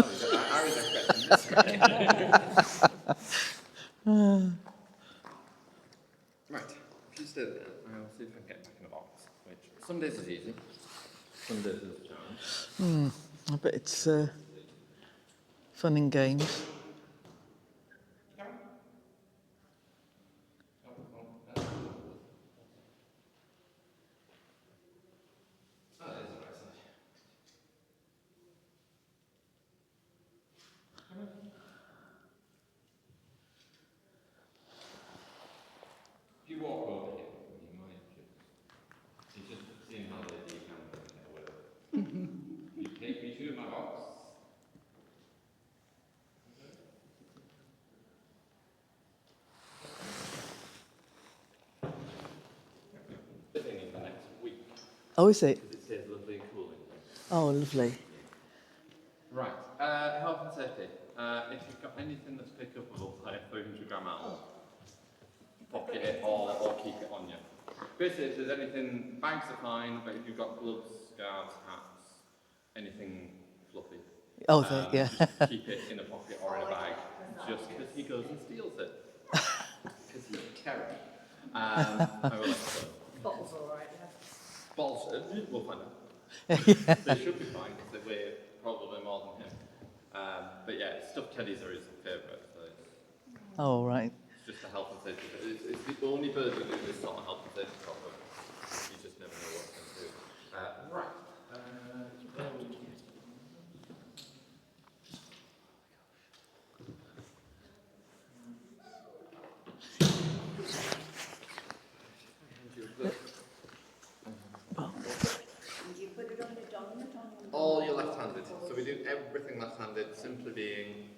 I was expecting this. Right, if you stay there, I'll see if I can get back in the box. Which some days is easy, some days is a challenge. I bet it's fun and games. If you walk over here, you might just seeing how they do kind of you take me to my box. Living in the next week. Oh, is it? Because it stays lovely and cool in here. Oh, lovely. Right, health and safety. If you've got anything that's pickable, like 300 gram out, pocket it or keep it on you. Basically, if there's anything, bags are fine, but if you've got gloves, scarves, hats, anything fluffy, Oh, yeah. just keep it in a pocket or in a bag, just because he goes and steals it. Because he's Kerry. I will let you go. Bottles all right, yeah. Balls, we'll find out. They should be fine because they weigh probably more than him. But yeah, stuffed teddies are his favourite. So Oh, right. it's just a health and safety. It's the only bird that do this sort of health and safety problem. You just never know what's going to do. Right. Do you put it on the dominant on your All your left-handed. So we do everything left-handed, simply being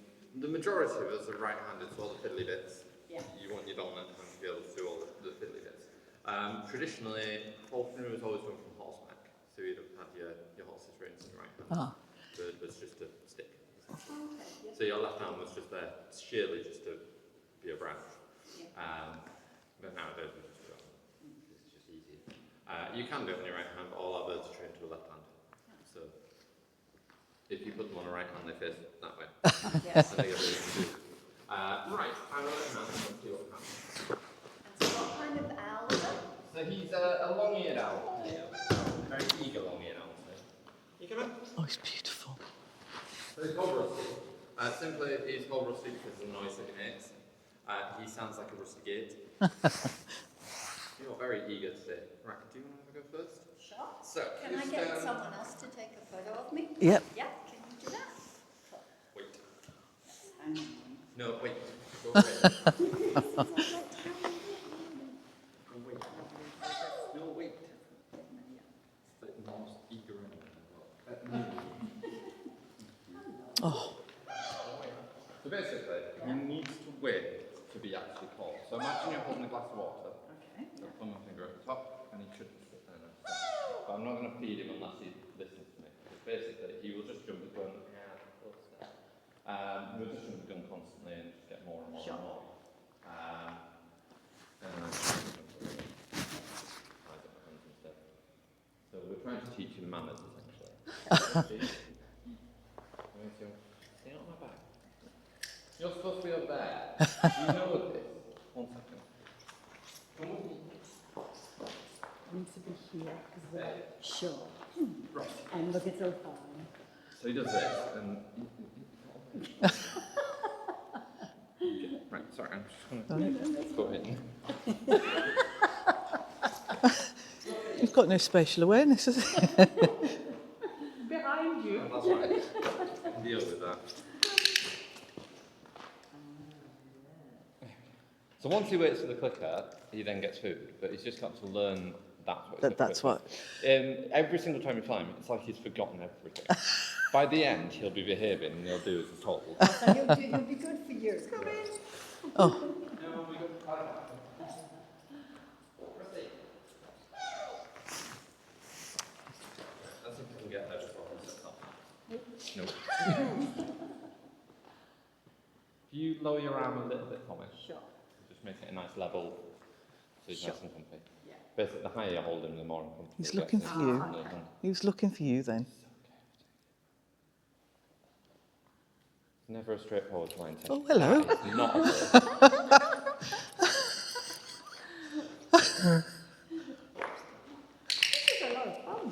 the majority of us are right-handed, so all the fiddly bits. Yeah. You want your dominant hand to be able to do all the fiddly bits. Traditionally, falconry was always done from horseback, so you'd have had your horse's reins in your right hand. Bird was just a stick. Okay, yeah. So your left arm was just there, sheerly just to be a branch. Yeah. But nowadays we just do it. It's just easy. You can do it on your right hand, but all our birds are trained to a left hand. So if you put them on a right hand, they face that way. Yes. So they get really confused. Right, I will let him out and see what happens. And so what kind of owl is it? So he's a long-eared owl. Very eager long-eared owl. You come in. Oh, it's beautiful. So he's called Rusty. Simply, he's called Rusty because of the noise that he makes. He sounds like a rusty gate. You're very eager today. Right, do you want to have a go first? Sure. So, Can I get someone else to take a photo of me? Yep. Yeah, can you do that? Wait. Hang on. No, wait. Go away. Go wait. No, wait. The most eager animal. Oh, So basically, he needs to wait to be actually called. So imagine you're holding a glass of water. Okay. So put my finger at the top, and he should sit there now. But I'm not going to feed him unless he listens to me. Because basically, he will just jump the gun. Yeah, close there. He'll just jump the gun constantly and just get more and more and more. So we're trying to teach him manners, essentially. Stay on my back. You're supposed to be up there. You know this. 1 second. Come with me. Needs to be here as well. Sure. Right. And look, it's all fine. So he does this, and... Right, sorry, I'm just going to go in. you've got no spatial awareness, has it? Behind you. Oh, that's right. I can deal with that. So once he waits for the clicker, he then gets food, but he's just got to learn that's what. That's what. Every single time you fly him, it's like he's forgotten everything. By the end, he'll be behaving and he'll do as he's told. So he'll be good for you. Come in. Oh, No, we got Let's see if we can get her before he sets off. No. If you lower your arm a little bit for me, Sure. just make it a nice level, so he's nice Sure. and comfy. Yeah. Basically, the higher you hold him, the more uncomfortable he's he looking gets. for you. No, no. He was looking for you then. never a straightforward line. Oh, hello. That is not a bird. This is a lot of fun,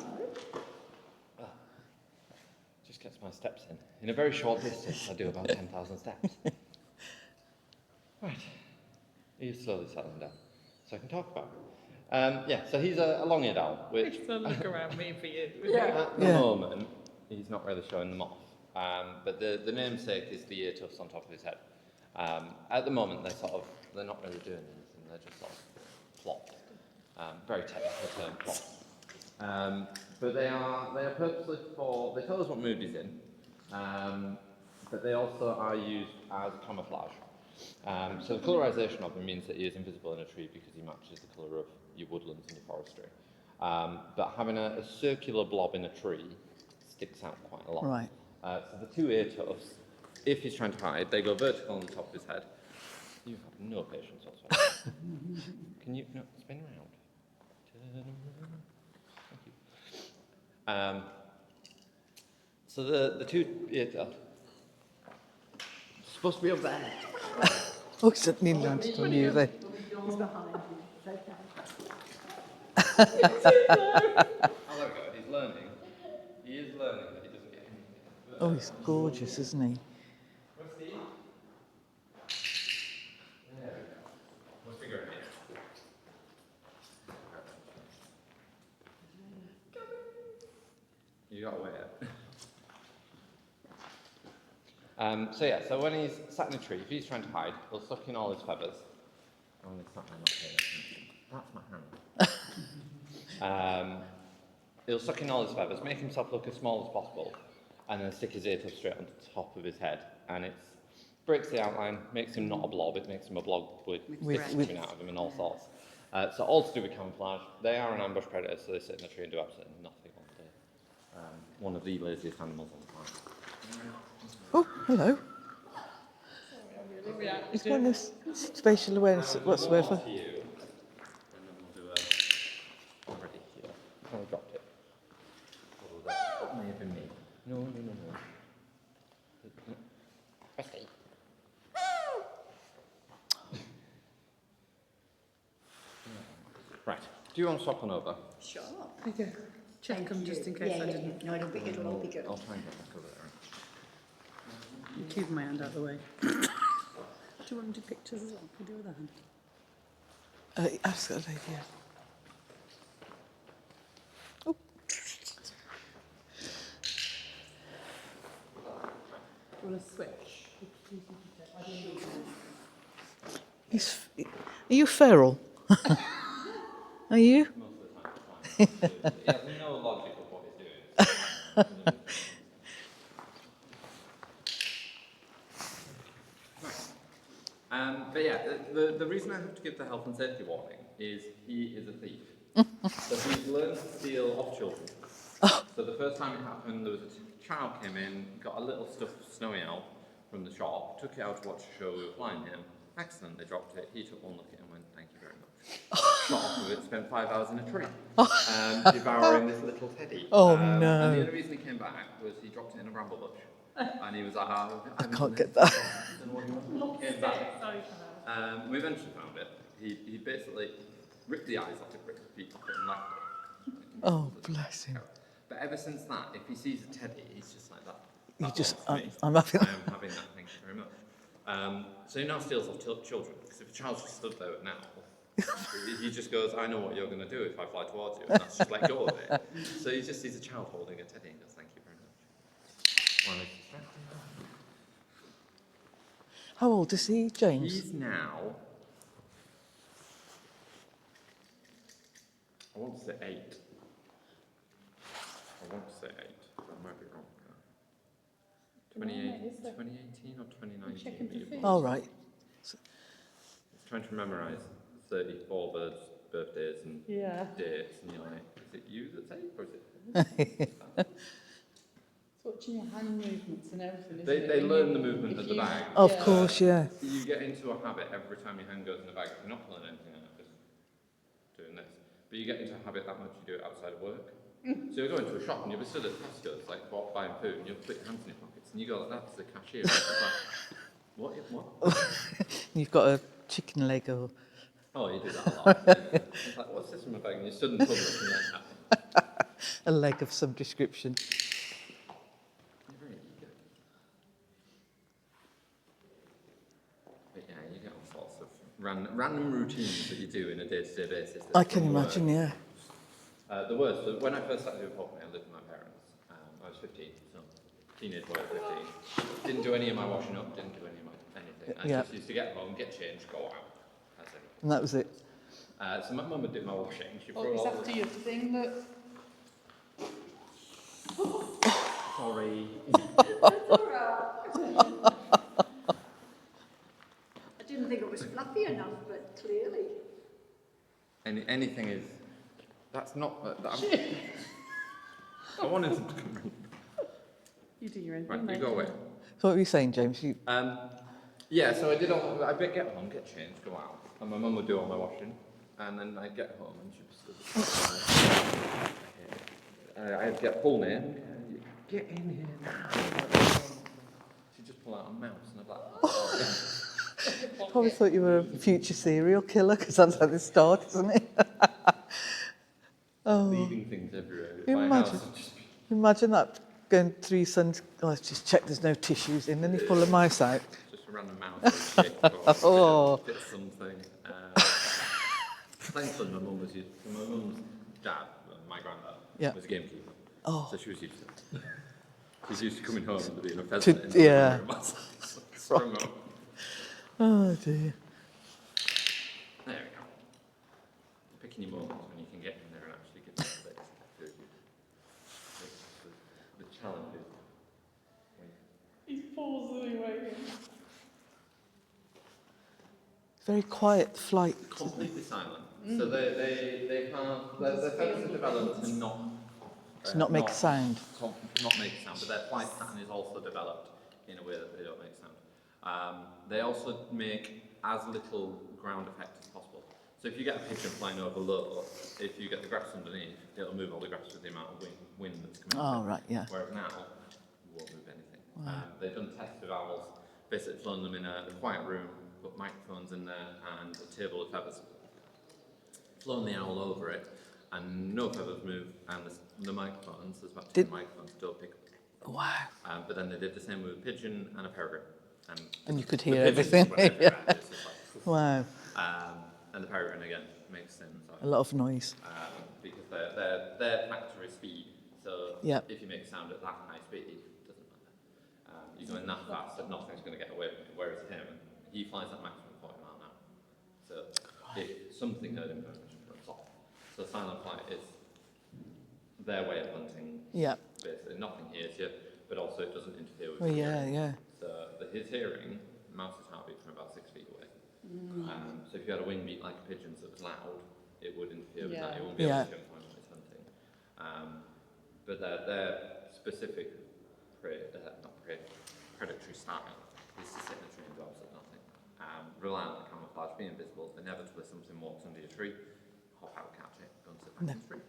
though. Just gets my steps in. In a very short distance, I do about 10,000 steps. Right. He's slowly settling down, so I can talk about it. Yeah, so he's a long-eared owl, which It's a look around me for you. at the moment, he's not really showing them off. But the namesake is the ear tufts on top of his head. At the moment, they're not really doing anything. They're just sort of plopped. Very technical term, plopped. But they are purposely they tell us what mood he's in. But they also are used as camouflage. So the colorization of him means that he is invisible in a tree because he matches the colour of your woodlands and your forestry. But having a circular blob in a tree sticks out quite a lot. Right. So the two ear tufts, if he's trying to hide, they go vertical on the top of his head. You have no patience whatsoever. Can you spin around? Turn around. Thank you. So the two ear tufts supposed to be up there. Oh, it's nearly landed on you then. He's behind you. It's Oh, there we go. He's learning. He is learning that he doesn't get anything. Oh, he's gorgeous, isn't he? Where's Steve? There we go. We'll figure it out. You got away it. So when he's sat in a tree, if he's trying to hide, he'll suck in all his feathers. Oh, he's sat there not paying attention. That's my hand. He'll suck in all his feathers, make himself look as small as possible, and then stick his ear tuft straight on the top of his head. And it breaks the outline, makes him not a blob, it makes him a blob with sticks coming out of him and all sorts. So all to do with camouflage. They are an ambush predator, so they sit in the tree and do absolutely nothing all day. One of the laziest animals on the planet. Oh, hello. He's got no spatial awareness whatsoever. To you, and then we'll do a already here. Oh, I dropped it. Oh, that may have been me. No. Okay. Right. Do you want to swap on over? Sure. Okay. Check them just in case I didn't. No, it'll all be good. I'll try and get back over there. I'm keeping my hand out of the way. Do you want to do pictures as well? Can you do with that hand? Absolutely, yeah. Oh. Do you want to switch? Are you feral? Are you? Most of the time, it's fine. He has no logic of what he's doing. But yeah, the reason I have to give the health and safety warning is he is a thief. So he's learned to steal off children. So the first time it happened, there was a child came in, got a little stuffed snowy owl from the shop, took it out to watch a show, we were flying him, accidentally dropped it, he took one look at it and went, thank you very much. Shot off with it, spent 5 hours in a tree, devouring this little teddy. Oh, And no. the only reason he came back was he dropped it in a bramble bush. And he was like, I can't get that. Came back. We eventually found it. He basically ripped the eyes off it, ripped the feet off it, and left it. Oh, bless him. But ever since that, if he sees a teddy, he's just like that. You just, belongs to me. I'm having. I am having that, thank you very much. So he now steals off children, because if a child just stood there now, he just goes, I know what you're going to do if I fly towards you, and that's just let go of it. So he just sees a child holding a teddy and goes, thank you very much. Well, How old is he, James? he's now, I want to say 8. I want to say 8, but I might be wrong. 2018 or 2019? All right. It's trying to memorise 34 birds' birthdays and dates, and you're like, is it you that's 8 or is it? It's watching your hand movements and everything, isn't They learn the movement of the bag. Of course, yeah. You get into a habit every time your hand goes in the bag. You're not pulling anything out, just doing this. But you get into a habit that much you do it outside of work. So you go into a shop and you'll be stood at Tesco's, like buying food, and you'll put your hands in your pockets, and you go like that to the cashier. And it's like, what? You've got a chicken leg or... Oh, you do that a lot. It's like, what's this in my bag? And you stood in public and you're like, a leg of some description. you're very eager. But yeah, you get all sorts of random routines that you do on a day-to-day basis. I can imagine, yeah. The worst, so when I first started doing property, I lived with my parents. I was 15, so teenage boy at 15. Didn't do any of my washing up, didn't do any of my anything. I just used to get home, get changed, go out. That's it. And that was it. So my mum would do my washing. She'd Oh, throw is all after your thing that... Sorry. I didn't think it was fluffy enough, but clearly. Anything is. That's not. I wanted to come in. You do your own Right, thing, you go away. So what were you saying, James? Yeah, so I did all. I'd get home, get changed, go out, and my mum would do all my washing, and then I'd get home and she'd be stood. I'd get pulled in. Get in here now. She'd just pull out a mouse, and I'd be like, oh. Probably thought you were a future serial killer, because that's how they start, isn't it? Oh. Leaving things everywhere. You My imagine? house would just be Imagine that, going through your son's... Oh, let's just check there's no tissues in, then you pull a mouse out. just a random mouse or a chick or Oh. bit of something. Thankfully, my mum was used. My mum's dad, my granddad, was a gamekeeper. Oh. So she was used to it. She's used to coming home and there being a pheasant in the yeah. room. Sprung up. Oh, dear. There we go. Picking your moments when you can get in there and actually get the basic food. The challenge is. He's pausing anyway. Very quiet flight. Completely silent. So their feathers are developed to not. To not make a sound. Not make a sound, but their flight pattern is also developed in a way that they don't make sound. They also make as little ground effect as possible. So if you get a pigeon flying over low, if you get the grass underneath, it'll move all the grass with the amount of wind that's coming Oh, through. right, yeah. Whereas now, it won't move anything. They've done tests with owls, basically flown them in a quiet room, put microphones in there and a table of feathers. Flown the owl over it, and no feathers move, and the microphones, there's about 10 microphones, don't pick up. Wow. But then they did the same with a pigeon and a peregrine. And you could the hear pigeons everything. went everywhere, it's just like, Wow. and the peregrine again makes sense. A lot of noise. Because they're factory speed. So Yep. if you make sound at that high speed, it doesn't matter. You're going that fast that nothing's going to get away from it. Whereas him, he flies at maximum 40 miles an hour. So if something heard him, it's off. So silent flight is their way of hunting. Yeah. Basically, nothing hears you, but also it doesn't interfere with Well, your yeah, hearing. yeah. So his hearing, mouse's heartbeat from about 6 feet away. So if you had a wing beat like a pigeon's that was loud, it would interfere with that. It wouldn't be able to pinpoint when it's hunting. But their specific predatory style is to sit in a tree and do absolutely nothing. Rely on the camouflage, be invisible. Inevitably, something walks under your tree, hop out, catch it, go and sit back in the tree.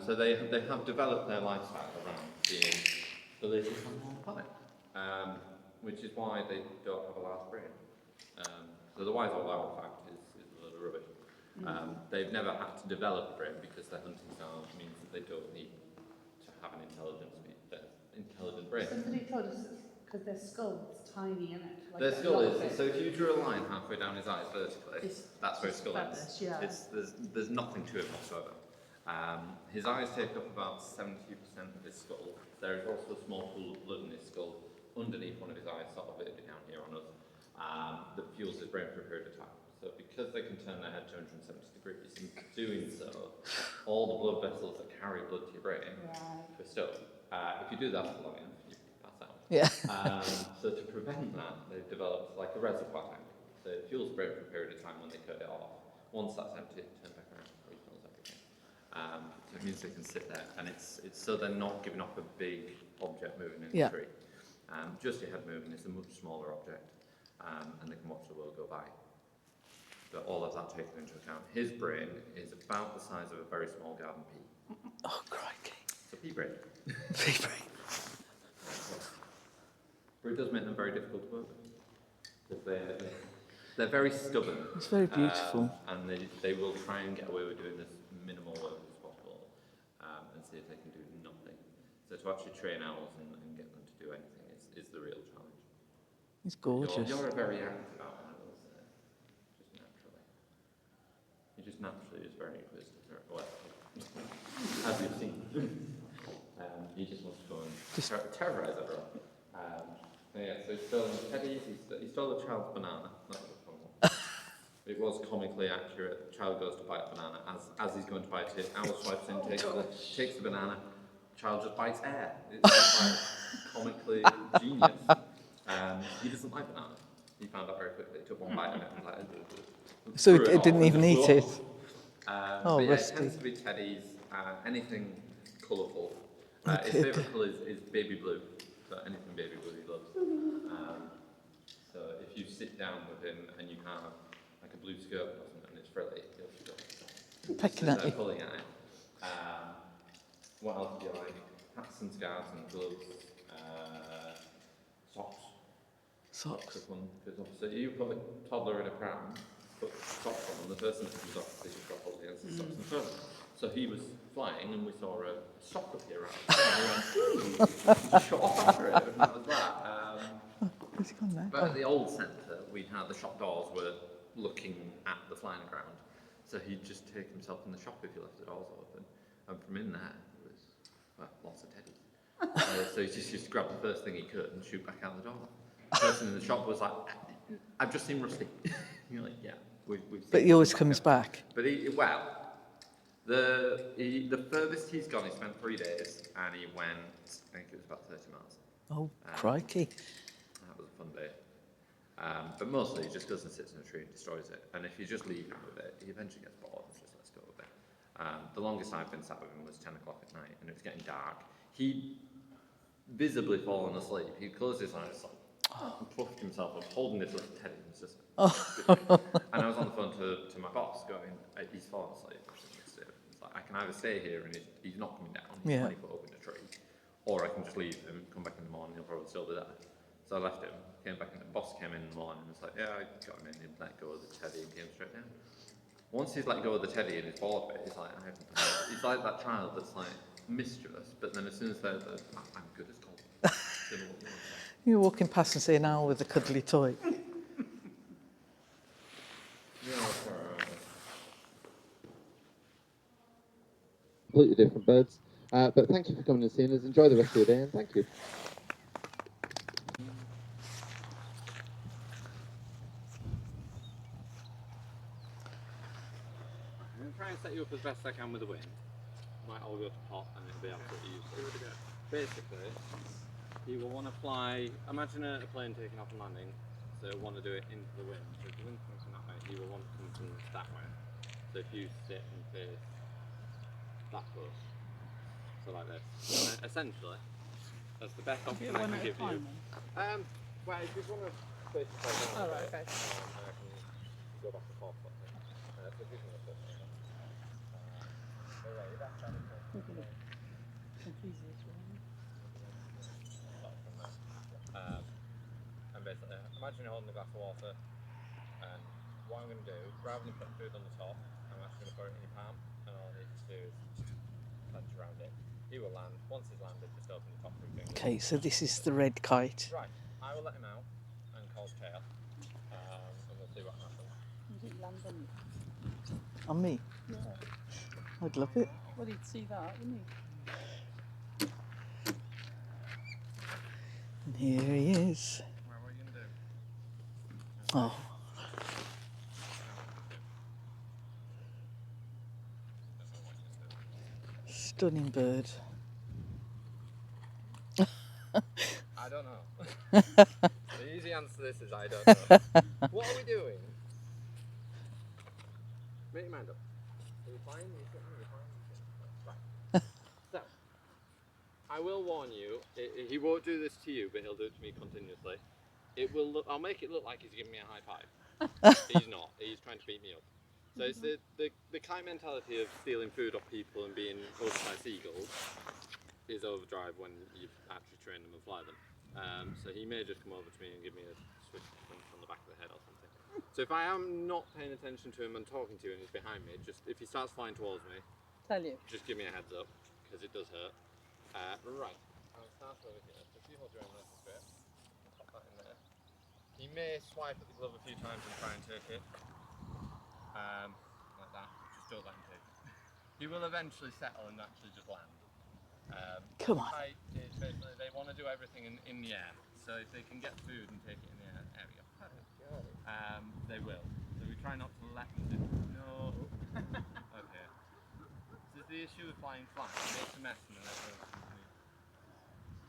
So they have developed their lifestyle around being the laziest animal on the planet, which is why they don't have a large brain. So the wise old owl fact is a load of rubbish. They've never had to develop a brain because their hunting style means that they don't need to have an intelligent brain. Somebody told us because their skull's tiny, isn't it? Like Their a skull lot of is, it. so if you drew a line halfway down his eyes vertically, It's that's where his just skull feathers, is. yeah. There's nothing to it whatsoever. His eyes take up about 70% of his skull. There is also a small pool of blood in his skull underneath one of his eyes, sort of down here on us, that fuels his brain for a period of time. So because they can turn their head 270 degrees, in doing so, all the blood vessels that carry blood to your brain twist up. If you do that for long enough, you pass out. Yeah. So to prevent that, they've developed like a reservoir tank. So it fuels the brain for a period of time when they cut it off. Once that's empty, it turns back around, refills everything. So it means they can sit there, and it's so they're not giving off a big object moving in the tree. Just your head moving is a much smaller object, and they can watch the world go by. But all of that taken into account. His brain is about the size of a very small garden pea. Oh, crikey. It's a pea brain. Pea brain. But it does make them very difficult to work with. Because they're very stubborn. It's very beautiful. And they will try and get away with doing this minimal work as possible and see if they can do nothing. So to actually train owls and get them to do anything is the real challenge. It's gorgeous. You're a very active owl, I will say. Just naturally. You're just naturally just very inquisitive. Well, as you've seen. He just wants to go and terrorise everyone. Yeah, so he stole Teddy's, he stole a child's banana. That was a fun one. It was comically accurate. The child goes to bite a banana. As he's going to bite it, owl swipes in, takes the banana. Child just bites air. It's just like comically genius. He doesn't like banana. He found out very quickly. He took one bite and it was like... So it didn't even eat it? Oh, yeah, it tends to be Teddy's, anything colourful. His favourite colour is baby blue. So anything baby blue he loves. So if you sit down with him and you have like a blue skirt or something and it's frilly, he'll just go pecking at you. Pulling at it. What else do you like? Hats and scarves and gloves. Socks. Socks. Is one, because obviously you put a toddler in a pram, put socks on, and the person that comes off, they just drop all the answers socks and further. So he was flying and we saw a sock appear out. And we went, shot off after it, and that was that. Where's he gone now? But at the old centre, we had the shop doors were looking at the flying ground. So he'd just take himself in the shop if he left the doors open. And from in there, there was, well, lots of teddies. So he just used to grab the first thing he could and shoot back out the door. The person in the shop was like, I've just seen Rusty. You're like, yeah, we've seen But he always comes back. But the furthest he's gone, he spent 3 days, and he went, I think it was about 30 miles. Oh, crikey. That was a fun day. But mostly he just goes and sits in a tree and destroys it. And if you just leave him with it, he eventually gets bored and just lets go of it. The longest I've been sat with him was 10 o'clock at night, and it was getting dark. He'd visibly fallen asleep. He'd closed his eyes and puffed himself up, holding this little teddy. It was just, and I was on the phone to my boss going, he's fallen asleep. It's like, I can either stay here and he's not coming down, he's 20 foot up in a tree, or I can just leave him, come back in the morning, he'll probably still be there. So I left him, came back, and the boss came in the morning and was like, yeah, I got him in, he'd let go of the teddy and came straight down. Once he's let go of the teddy and he's bored of it, he's like, he's like that child that's like mischievous, but then as soon as they're I'm good as gold. You're walking past and see an owl with a cuddly toy. Completely different birds. But thank you for coming and seeing us. Enjoy the rest of your day, and thank you. I'm going to try and set you up as best I can with the wind. Might all go to pot and it'll be absolutely useless. Basically, you will want to fly, imagine a plane taking off and landing, so you'll want to do it into the wind. So if the wind comes from that way, you will want to come from that way. So if you sit and face that close, so like this. And essentially, that's the best option I can give you. Well, if you want to face the plane down, right, okay. And I can go back and forth. So if you can look at it. And basically, imagine you're holding a glass of water, and what I'm going to do, rather than putting food on the top, I'm actually going to put it in your palm, and all I need to do is punch around it. He will land. Once he's landed, just open the top three fingers. Okay, so this is the red kite. Right, I will let him out and call tail, and we'll see what happens. Does it land on you? On me? Yeah. I'd love it. Well, he'd see that, wouldn't he? And here he is. Well, what are you going to do? Oh, stunning bird. I don't know. The easy answer to this is I don't know. What are we doing? Make your mind up. Are you flying? Are you sitting? Are you flying? Right. So, I will warn you, he won't do this to you, but he'll do it to me continuously. It will look, I'll make it look like he's giving me a high five. He's not. He's trying to beat me up. So it's the kite mentality of stealing food off people and being ordered by seagulls is overdrive when you've actually trained them and fly them. So he may just come over to me and give me a swift punch on the back of the head or something. So if I am not paying attention to him and talking to you and he's behind me, just if he starts flying towards me, Tell you. just give me a heads up, because it does hurt. Right, I'll start over here. So if you hold your arm nice and straight, pop that in there. He may swipe at the glove a few times and try and take it. Like that. Just don't let him take it. He will eventually settle and actually just land. Come on. Kite is basically, they want to do everything in the air. So if they can get food and take it in the air, there we go. They will. So we try not to let them do it. No. Okay. This is the issue with flying flat. It makes a mess and then everyone can move.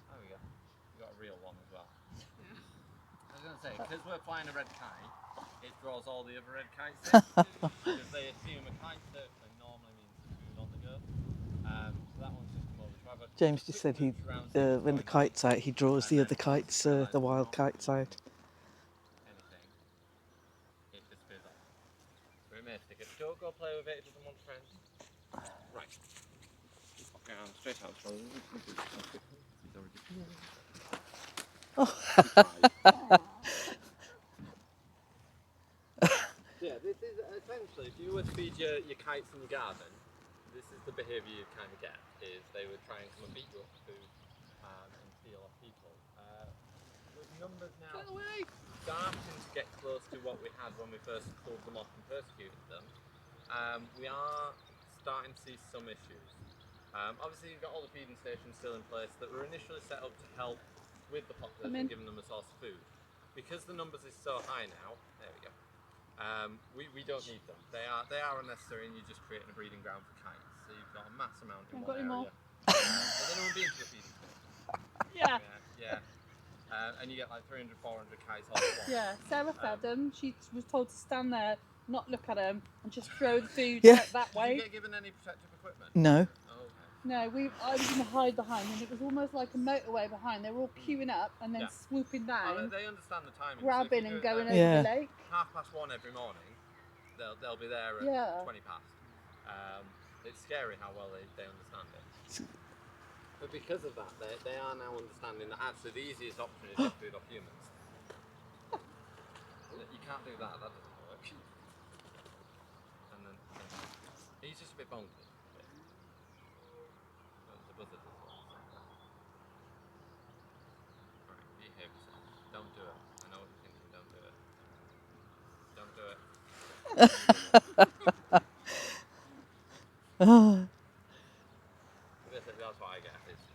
There we go. We got a real one as well. I was going to say, because we're flying a red kite, it draws all the other red kites in. Because they assume a kite circling normally means there's food on the go. So that one's just come over to have a James just said he, when the kite's out, he draws the other kites, the wild kites out. anything, it disappears off. So we may stick it. Don't go play with it, it doesn't want friends. Right. Okay, I'm straight out. So yeah, this is essentially, if you were to feed your kites in your garden, this is the behaviour you'd kind of get, is they would try and come and beat you up for food and steal off people. With numbers now starting to get close to what we had when we first pulled them off and persecuted them, we are starting to see some issues. Obviously you've got all the feeding stations still in place that were initially set up to help with the population, giving them a source of food. Because the numbers is so high now, there we go. We don't need them. They are unnecessary, and you're just creating a breeding ground for kites. So you've got a mass amount in one area. Has anyone been to a feeding station? Yeah. Yeah. And you get like 300, 400 kites all at once. Yeah, Sarah fed them. She was told to stand there, not look at them, and just throw the food Yeah. out that Did you way. get given any protective equipment? No. Oh, okay. No, I was going to hide behind, and it was almost like a motorway behind. They were all queuing up and then swooping Oh, down, they understand the timing. grabbing So if you and do it going at over Yeah. the lake. 1:30 every morning, they'll be there at Yeah. 20 past. It's scary how well they understand it. But because of that, they are now understanding that actually the easiest option is to get food off humans. You can't do that doesn't work. And then he's just a bit bonkers. The buzzard as well. Right, behave yourself. Don't do it. I know what you're thinking, don't do it. Don't do it. That's what I get. It's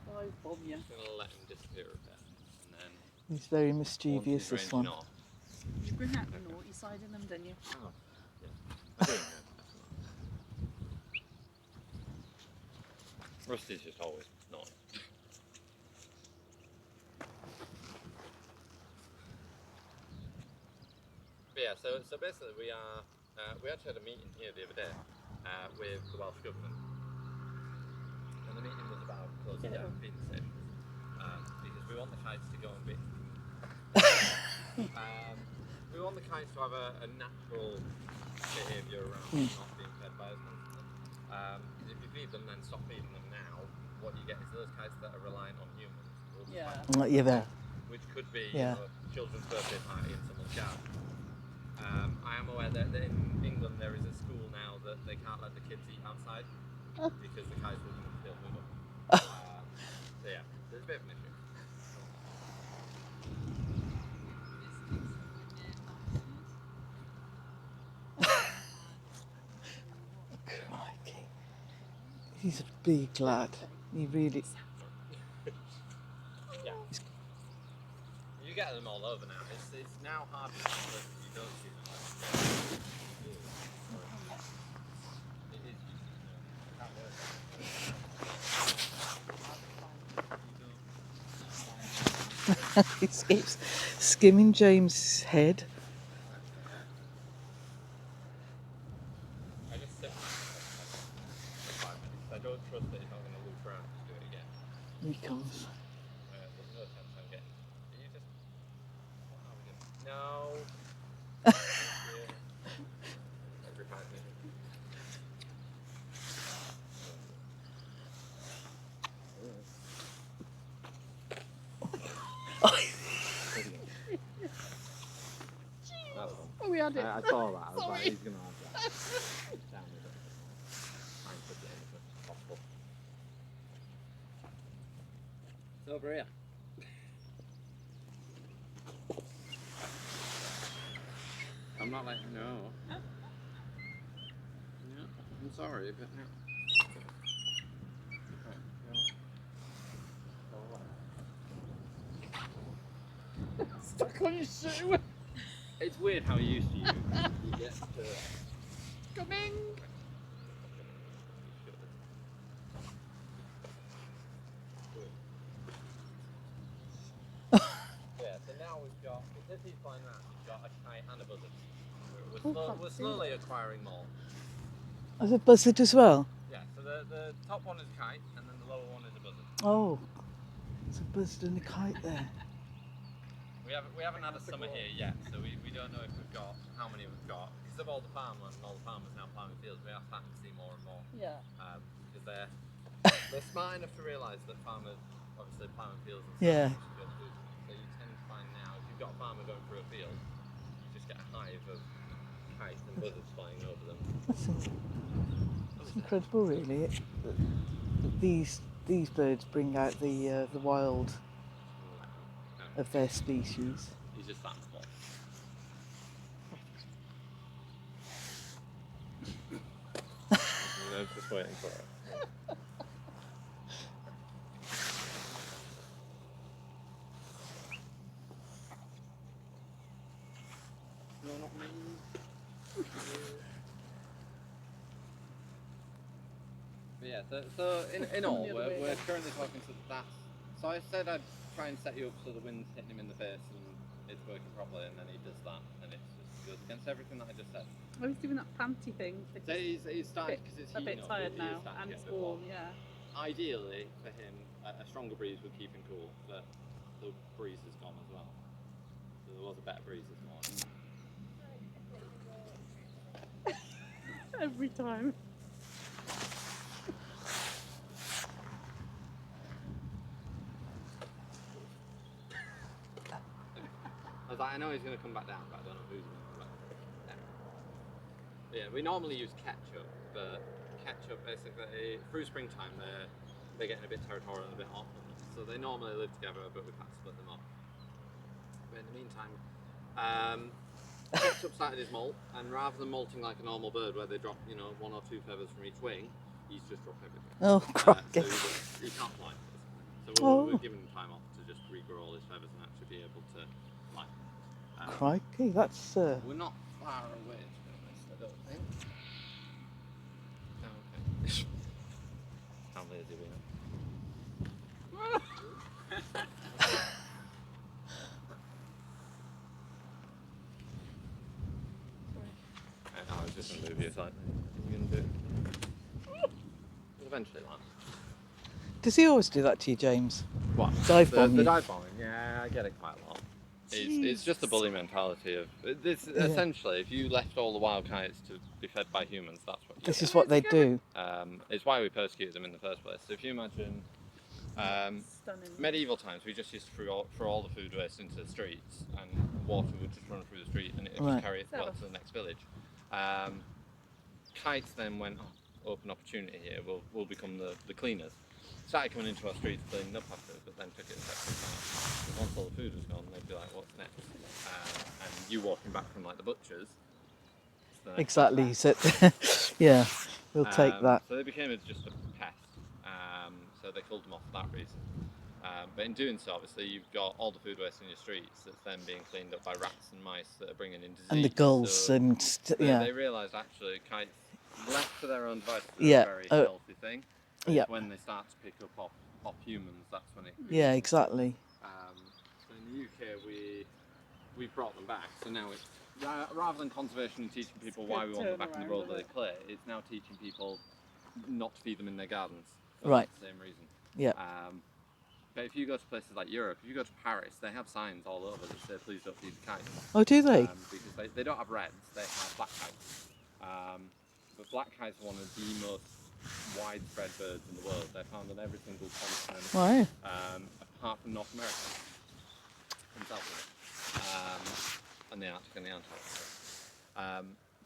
Oh, bomb you. just gonna let him disappear a bit, and then He's very once mischievous, he's this ranging one. off. You bring out the naughty side in them, didn't you? Oh, yeah. I do. Rusty's just always not. But yeah, so basically we actually had a meeting here the other day with the Welsh Government, and the meeting was about closing down feeding stations because we want the kites to go and be. We want the kites to have a natural behaviour around not being fed by us constantly. If you feed them, then stop feeding them now. What you get is those kites that are reliant on humans. Will Yeah. Yeah, there. Which could be Yeah. children's birthday party in someone's garden. I am aware that in England there is a school now that they can't let the kids eat outside because the kites will come and steal food up. So yeah, there's a bit of an issue. Crikey. He's a big lad. He really... Yeah. You get them all over now. It's now hard to if you don't see them. It is can't work. he keeps skimming James's head. I just sit for 5 minutes. I don't trust that he's not going to loop around and do it again. Here he comes. There's no chance I'm getting. You just. Oh, we had it. I saw that. I was like, Sorry. he's going to have that. Down with it. Try and put it in as much as possible. It's over here. I'm not letting you know. Yeah, I'm sorry, but no. Stuck on your shoe. It's weird how used to you get to. Coming. Yeah, so now we've got, because he's flying around, we've got a kite and a buzzard. We're slowly acquiring more. As a buzzard as well? Yeah, so the top one is a kite, and then the lower one is a buzzard. Oh, there's a buzzard and a kite there. We haven't had a summer here yet, so we don't know if we've got, how many we've got. Because of all the farmland and all the farmers now plowing fields, we are starting to see more and more. Yeah. Because they're smart enough to realise that farmers obviously plowing fields and stuff. Yeah. So you tend to find now, if you've got a farmer going through a field, you just get a hive of kites and buzzards flying over them. That's incredible, really. These birds bring out the wild of their species. He's just that small. I was just waiting for it. No, not me. But yeah, so in all, we're currently talking to that. So I said I'd try and set you up so the wind's hitting him in the face and it's working properly, and then he does that, and it's just goes against everything that I just said. I was doing that panty thing. So he's starting because it's a bit heating up, tired he is now, starting and to it's get a bit warm. Yeah. Ideally, for him, a stronger breeze would keep him cool, but the breeze is gone as well. So there was a better breeze this morning. Every time. I was like, I know he's going to come back down, but I don't know who's going to come back down. Yeah, we normally use ketchup, but ketchup basically, through springtime, they're getting a bit territorial and a bit hot. So they normally live together, but we've had to split them up. But in the meantime, ketchup started his molt, and rather than molting like a normal bird where they drop, one or two feathers from each wing, he's just dropped everything. Oh, crikey. So he can't fly. So we're giving him time off to just regrow all his feathers and actually be able to fly. Crikey, that's... We're not far away, to be honest, I don't think. Oh, okay. How lazy we are. I was just going to move you aside. You're going to do it. Eventually, like. Does he always do that to you, James? What? Dive bomb The you? dive bombing, yeah, I get it quite a lot. It's just the bully mentality of this. Yeah. Essentially, if you left all the wild kites to be fed by humans, that's what you This get. is what they do. It's why we persecuted them in the first place. So if you imagine Stunning. medieval times, we just used to throw all the food waste into the streets, and water would just run through the street, and it would Right. just carry it to the next village. Kites then went, open opportunity here. We'll become the cleaners. Started coming into our streets, cleaning up after us, but then took it a step too far. Once all the food was gone, they'd be like, "What's next?" And you walking back from like the butchers. it's the next Exactly. So, yeah, we'll take that. So they became just a pest. So they killed them off for that reason. But in doing so, obviously, you've got all the food waste in your streets that's then being cleaned up by rats and mice that are bringing in disease. And the gulls so and... They realised actually kites, left to their own devices, are Yeah, a very healthy thing. But yeah. it's when they start to pick up off humans, that's when it... Yeah, exactly. So in the UK, we've brought them back. So now it's, rather than conservation and teaching people why we want them back in the world that they play, it's now teaching people not to feed them in their gardens. For Right. the same reason. Yeah. But if you go to places like Europe, if you go to Paris, they have signs all over that say, please don't feed the kites. Oh, do they? Because they don't have reds, they have black kites. But black kites are one of the most widespread birds in the world. They're found on every single continent, Wow. apart from North America and South America, and the Arctic and the Antarctic.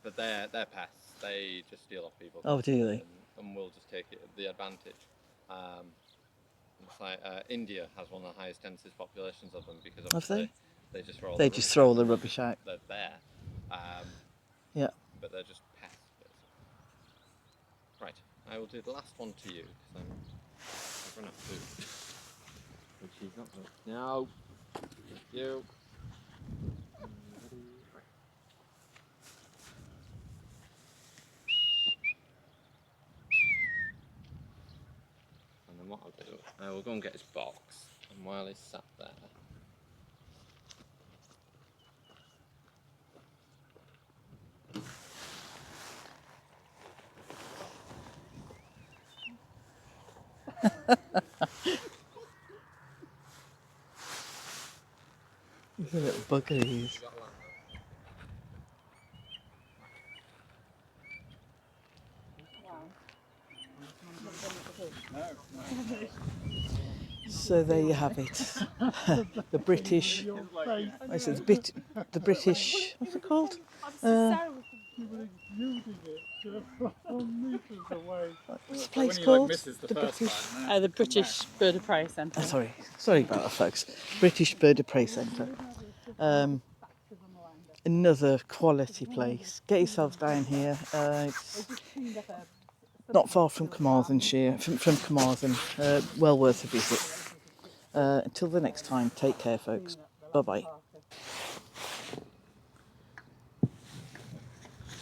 But they're pests. They just steal off people. Oh, do they? And we'll just take the advantage. It's like India has one of the highest density populations of them because obviously they just throw all They the just rubbish throw all out. the rubbish out. They're there. Yeah. But they're just pests, basically. Right, I will do the last one to you because I've run out of food. Which she's not doing. No. Thank you. Right. And then what I'll do, I will go and get his box, and while he's sat there, He's a little bugger, he is. So there you have it. The British, I said the British, what's it called? What's the place called? The British. The British Bird of Prey Centre. Sorry about that, folks. British Bird of Prey Centre. Another quality place. Get yourselves down here. It's not far from Carmarthenshire, from Carmarthen. Well worth a visit. Until the next time, take care, folks. Bye-bye.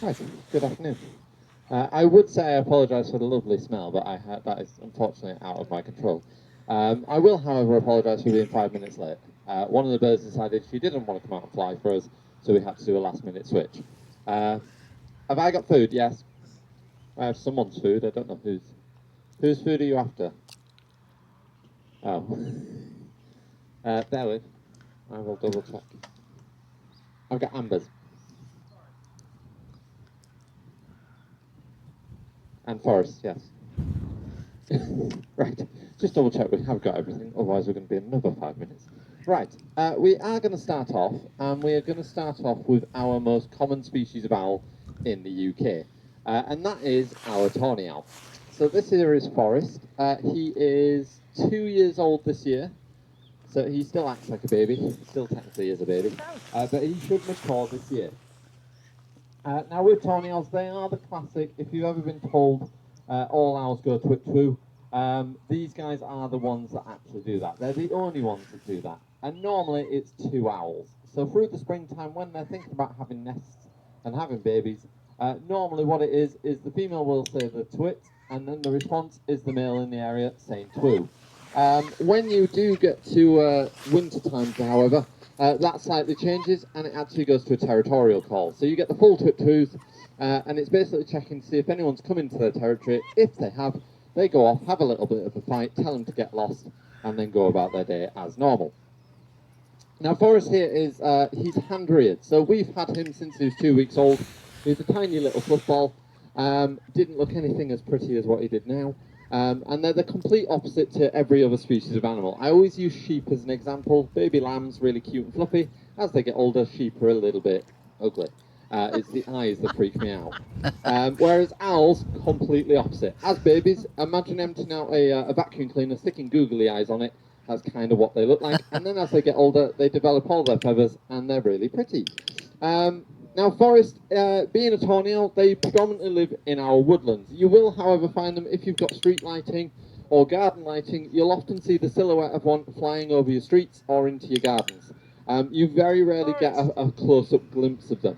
Hi, good afternoon. I would say I apologise for the lovely smell, but that is unfortunately out of my control. I will, however, apologise for being 5 minutes late. One of the birds decided she didn't want to come out and fly for us, so we had to do a last-minute switch. Have I got food? Yes. I have someone's food. I don't know whose. Whose food are you after? Oh. Bear with. I will double check. I've got Amber's. And Forest, yes. Right, just double check we have got everything, otherwise we're going to be another 5 minutes. Right, we are going to start off, and we are going to start off with our most common species of owl in the UK, and that is our tawny owl. So this here is Forest. He is 2 years old this year, so he still acts like a baby. He still technically is a baby, but he should mature this year. Now with tawny owls, they are the classic, if you've ever been told all owls go twit-twoo, these guys are the ones that actually do that. They're the only ones that do that. And normally it's 2 owls. So through the springtime, when they're thinking about having nests and having babies, normally what it is the female will say the twit, and then the response is the male in the area saying twoo. When you do get to winter times, however, that slightly changes, and it actually goes to a territorial call. So you get the full twit-twoos, and it's basically checking to see if anyone's come into their territory. If they have, they go off, have a little bit of a fight, tell them to get lost, and then go about their day as normal. Now Forrest here is, he's hand-reared, so we've had him since he was 2 weeks old. He's a tiny little football, didn't look anything as pretty as what he did now, and they're the complete opposite to every other species of animal. I always use sheep as an example. Baby lambs, really cute and fluffy. As they get older, sheep are a little bit ugly. It's the eyes that freak me out. Whereas owls, completely opposite. As babies, imagine emptying out a vacuum cleaner, sticking googly eyes on it. That's kind of what they look like. And then as they get older, they develop all their feathers, and they're really pretty. Now, Forest, being a tawny owl, they predominantly live in our woodlands. You will, however, find them if you've got street lighting or garden lighting. You'll often see the silhouette of one flying over your streets or into your gardens. You very rarely get a close-up glimpse of them.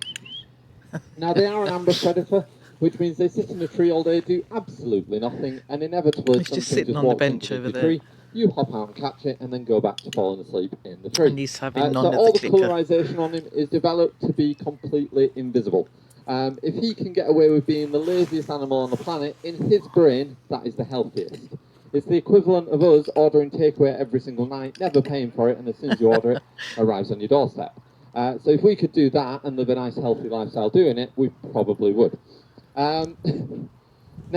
Now, they are an ambush predator, which means they sit in a tree all day, do absolutely nothing, and inevitably He's just sitting on the bench over there. Tree. You hop out and catch it, and then go back to falling asleep in the tree. And he's having none so of all the the clicker. colorization on him is developed to be completely invisible. If he can get away with being the laziest animal on the planet, in his brain, that is the healthiest. It's the equivalent of us ordering takeaway every single night, never paying for it, and as soon as you order it, arrives on your doorstep. So if we could do that and live a nice, healthy lifestyle doing it, we probably would. Now,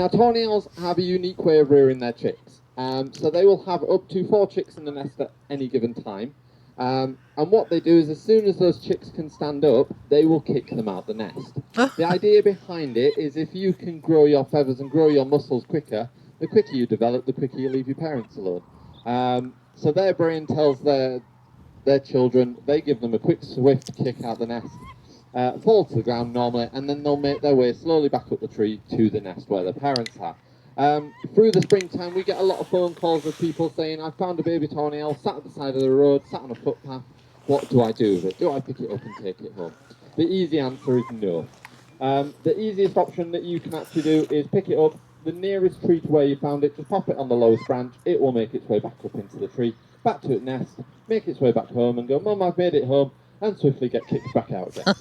tawny owls have a unique way of rearing their chicks. So they will have up to 4 chicks in the nest at any given time. And what they do is as soon as those chicks can stand up, they will kick them out the nest. The idea behind it is if you can grow your feathers and grow your muscles quicker, the quicker you develop, the quicker you leave your parents alone. So their brain tells their children, they give them a quick, swift kick out the nest, fall to the ground normally, and then they'll make their way slowly back up the tree to the nest where their parents are. Through the springtime, we get a lot of phone calls of people saying, I found a baby tawny owl sat at the side of the road, sat on a footpath. What do I do with it? Do I pick it up and take it home? The easy answer is no. The easiest option that you can actually do is pick it up, the nearest tree to where you found it, just pop it on the lowest branch, it will make its way back up into the tree, back to its nest, make its way back home and go, Mum, I've made it home, and swiftly get kicked back out again.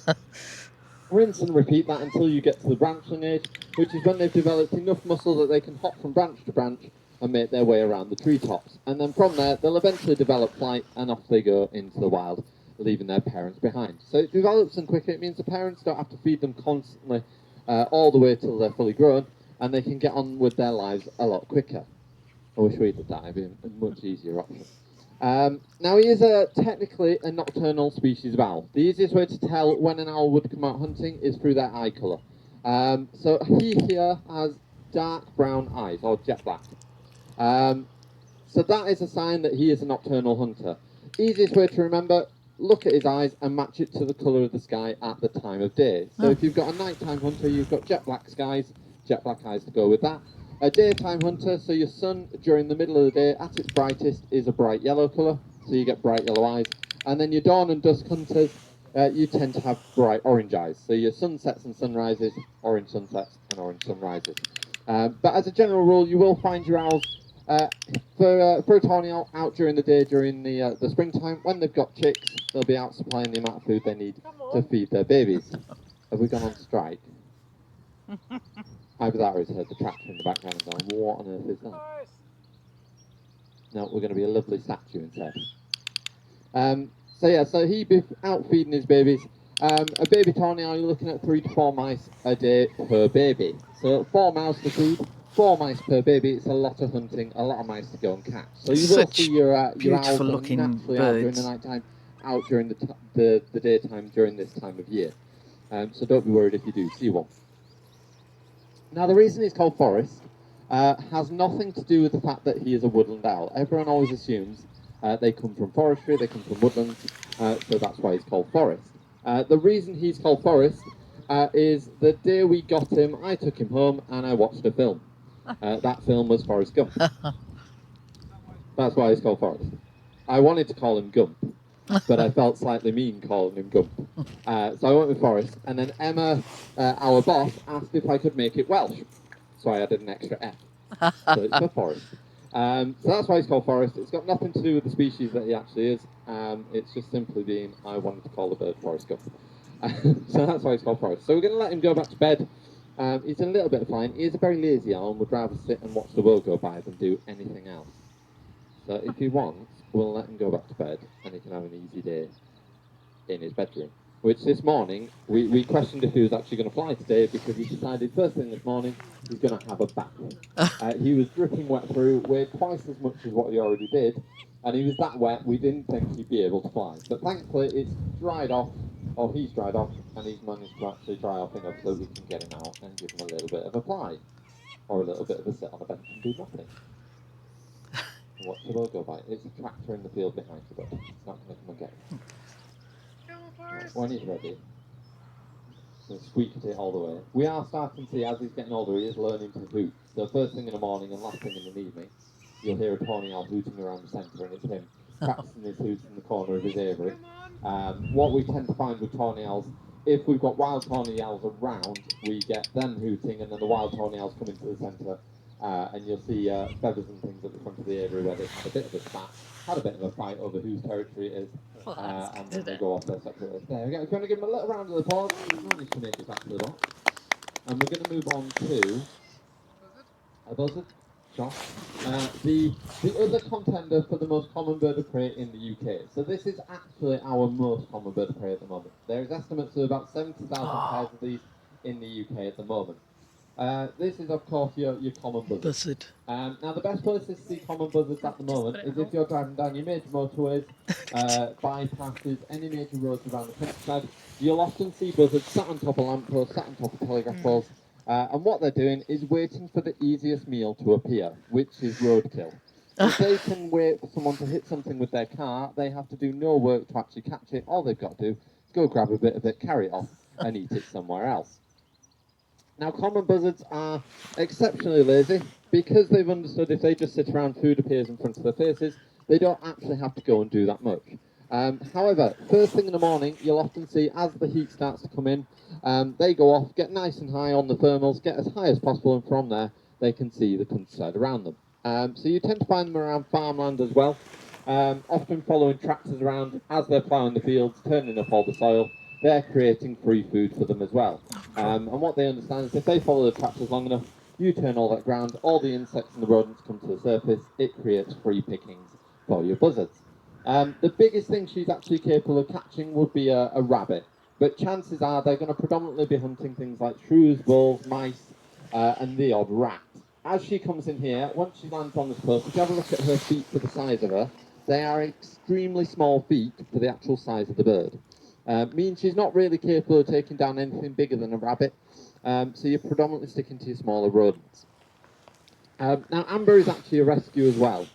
Rinse and repeat that until you get to the branching age, which is when they've developed enough muscle that they can hop from branch to branch and make their way around the treetops. And then from there, they'll eventually develop flight, and off they go into the wild, leaving their parents behind. So it develops them quicker. It means the parents don't have to feed them constantly all the way till they're fully grown, and they can get on with their lives a lot quicker. I wish we did that. It'd be a much easier option. Now, he is technically a nocturnal species of owl. The easiest way to tell when an owl would come out hunting is through their eye colour. So he here has dark brown eyes, or jet black. So that is a sign that he is a nocturnal hunter. Easiest way to remember, look at his eyes and match it to the colour of the sky at the time of day. So if you've got a nighttime hunter, you've got jet black skies, jet black eyes to go with that. A daytime hunter, so your sun during the middle of the day at its brightest is a bright yellow colour, so you get bright yellow eyes. And then your dawn and dusk hunters, you tend to have bright orange eyes. So your sunsets and sunrises, orange sunsets and orange sunrises. But as a general rule, you will find your owls for a tawny owl out during the day during the springtime. When they've got chicks, they'll be out supplying the amount of food they need to feed their babies. Have we gone on strike? Either that or he's heard the tractor in the background and gone, what on earth is that? No, we're going to be a lovely statue instead. So he'd be out feeding his babies. A baby tawny owl, you're looking at 3 to 4 mice a day per baby. So 4 mice to feed, 4 mice per baby. It's a lot of hunting, a lot of mice to go and catch. So you will see your owls beautiful looking naturally out during the birds. night time, out during the daytime during this time of year. So don't be worried if you do see one. Now, the reason he's called Forest has nothing to do with the fact that he is a woodland owl. Everyone always assumes they come from forestry, they come from woodlands, so that's why he's called Forest. The reason he's called Forest is the day we got him, I took him home and I watched a film. That film was Forrest Gump. That's why he's called Forest. I wanted to call him Gump, but I felt slightly mean calling him Gump. So I went with Forest, and then Emma, our boss, asked if I could make it Welsh. So I added an extra F. So it's for Forest. So that's why he's called Forest. It's got nothing to do with the species that he actually is. It's just simply being, I wanted to call the bird Forrest Gump. So that's why he's called Forest. So we're going to let him go back to bed. He's in a little bit of flying. He is a very lazy owl and would rather sit and watch the world go by than do anything else. So if he wants, we'll let him go back to bed and he can have an easy day in his bedroom. Which this morning, we questioned if he was actually going to fly today because he decided first thing this morning he's going to have a bath. He was dripping wet through, weighed twice as much as what he already did, and he was that wet we didn't think he'd be able to fly. But thankfully it's dried off, or he's dried off, and he's managed to actually dry off enough so we can get him out and give him a little bit of a fly. Or a little bit of a sit on a bench and do nothing. Watch the world go by. It's a tractor in the field behind you, but it's not going to come and get him. Right, when he's ready, so squeak at it all the way. We are starting to see, as he's getting older, he is learning to hoot. So first thing in the morning and last thing in the evening, you'll hear a tawny owl hooting around the centre, and it's him practicing his hoots in the corner of his aviary. What we tend to find with tawny owls, if we've got wild tawny owls around, we get them hooting, and then the wild tawny owls come into the centre, and you'll see feathers and things at the front of the aviary where they've had a bit of a spat, had a bit of a fight over whose territory it is, and then they go off their separate ways. There we go. If you want to give him a little round of applause, he's managed to make it back to the box. And we're going to move on to a buzzard. Josh. The other contender for the most common bird of prey in the UK. So this is actually our most common bird of prey at the moment. There is estimates of about 70,000 pairs of these in the UK at the moment. This is, of course, your common buzzard. Buzzard. Now, the best places to see common buzzards at the moment is if you're driving down your major motorways, bypasses, any major roads around the countryside. You'll often see buzzards sat on top of lampposts, sat on top of telegraph poles, and what they're doing is waiting for the easiest meal to appear, which is roadkill. If they can wait for someone to hit something with their car, they have to do no work to actually catch it. All they've got to do is go grab a bit of it, carry it off, and eat it somewhere else. Now, common buzzards are exceptionally lazy because they've understood if they just sit around, food appears in front of their faces, they don't actually have to go and do that much. However, first thing in the morning, you'll often see as the heat starts to come in, they go off, get nice and high on the thermals, get as high as possible, and from there, they can see the countryside around them. So you tend to find them around farmland as well, often following tractors around as they're ploughing the fields, turning up all the soil. They're creating free food for them as well. And what they understand is if they follow the tractors long enough, you turn all that ground, all the insects and the rodents come to the surface, it creates free pickings for your buzzards. The biggest thing she's actually capable of catching would be a rabbit, but chances are they're going to predominantly be hunting things like shrews, bulls, mice, and the odd rat. As she comes in here, once she lands on this post, if you have a look at her feet for the size of her, they are extremely small feet for the actual size of the bird. Means she's not really capable of taking down anything bigger than a rabbit, so you're predominantly sticking to your smaller rodents. Now, Amber is actually a rescue as well.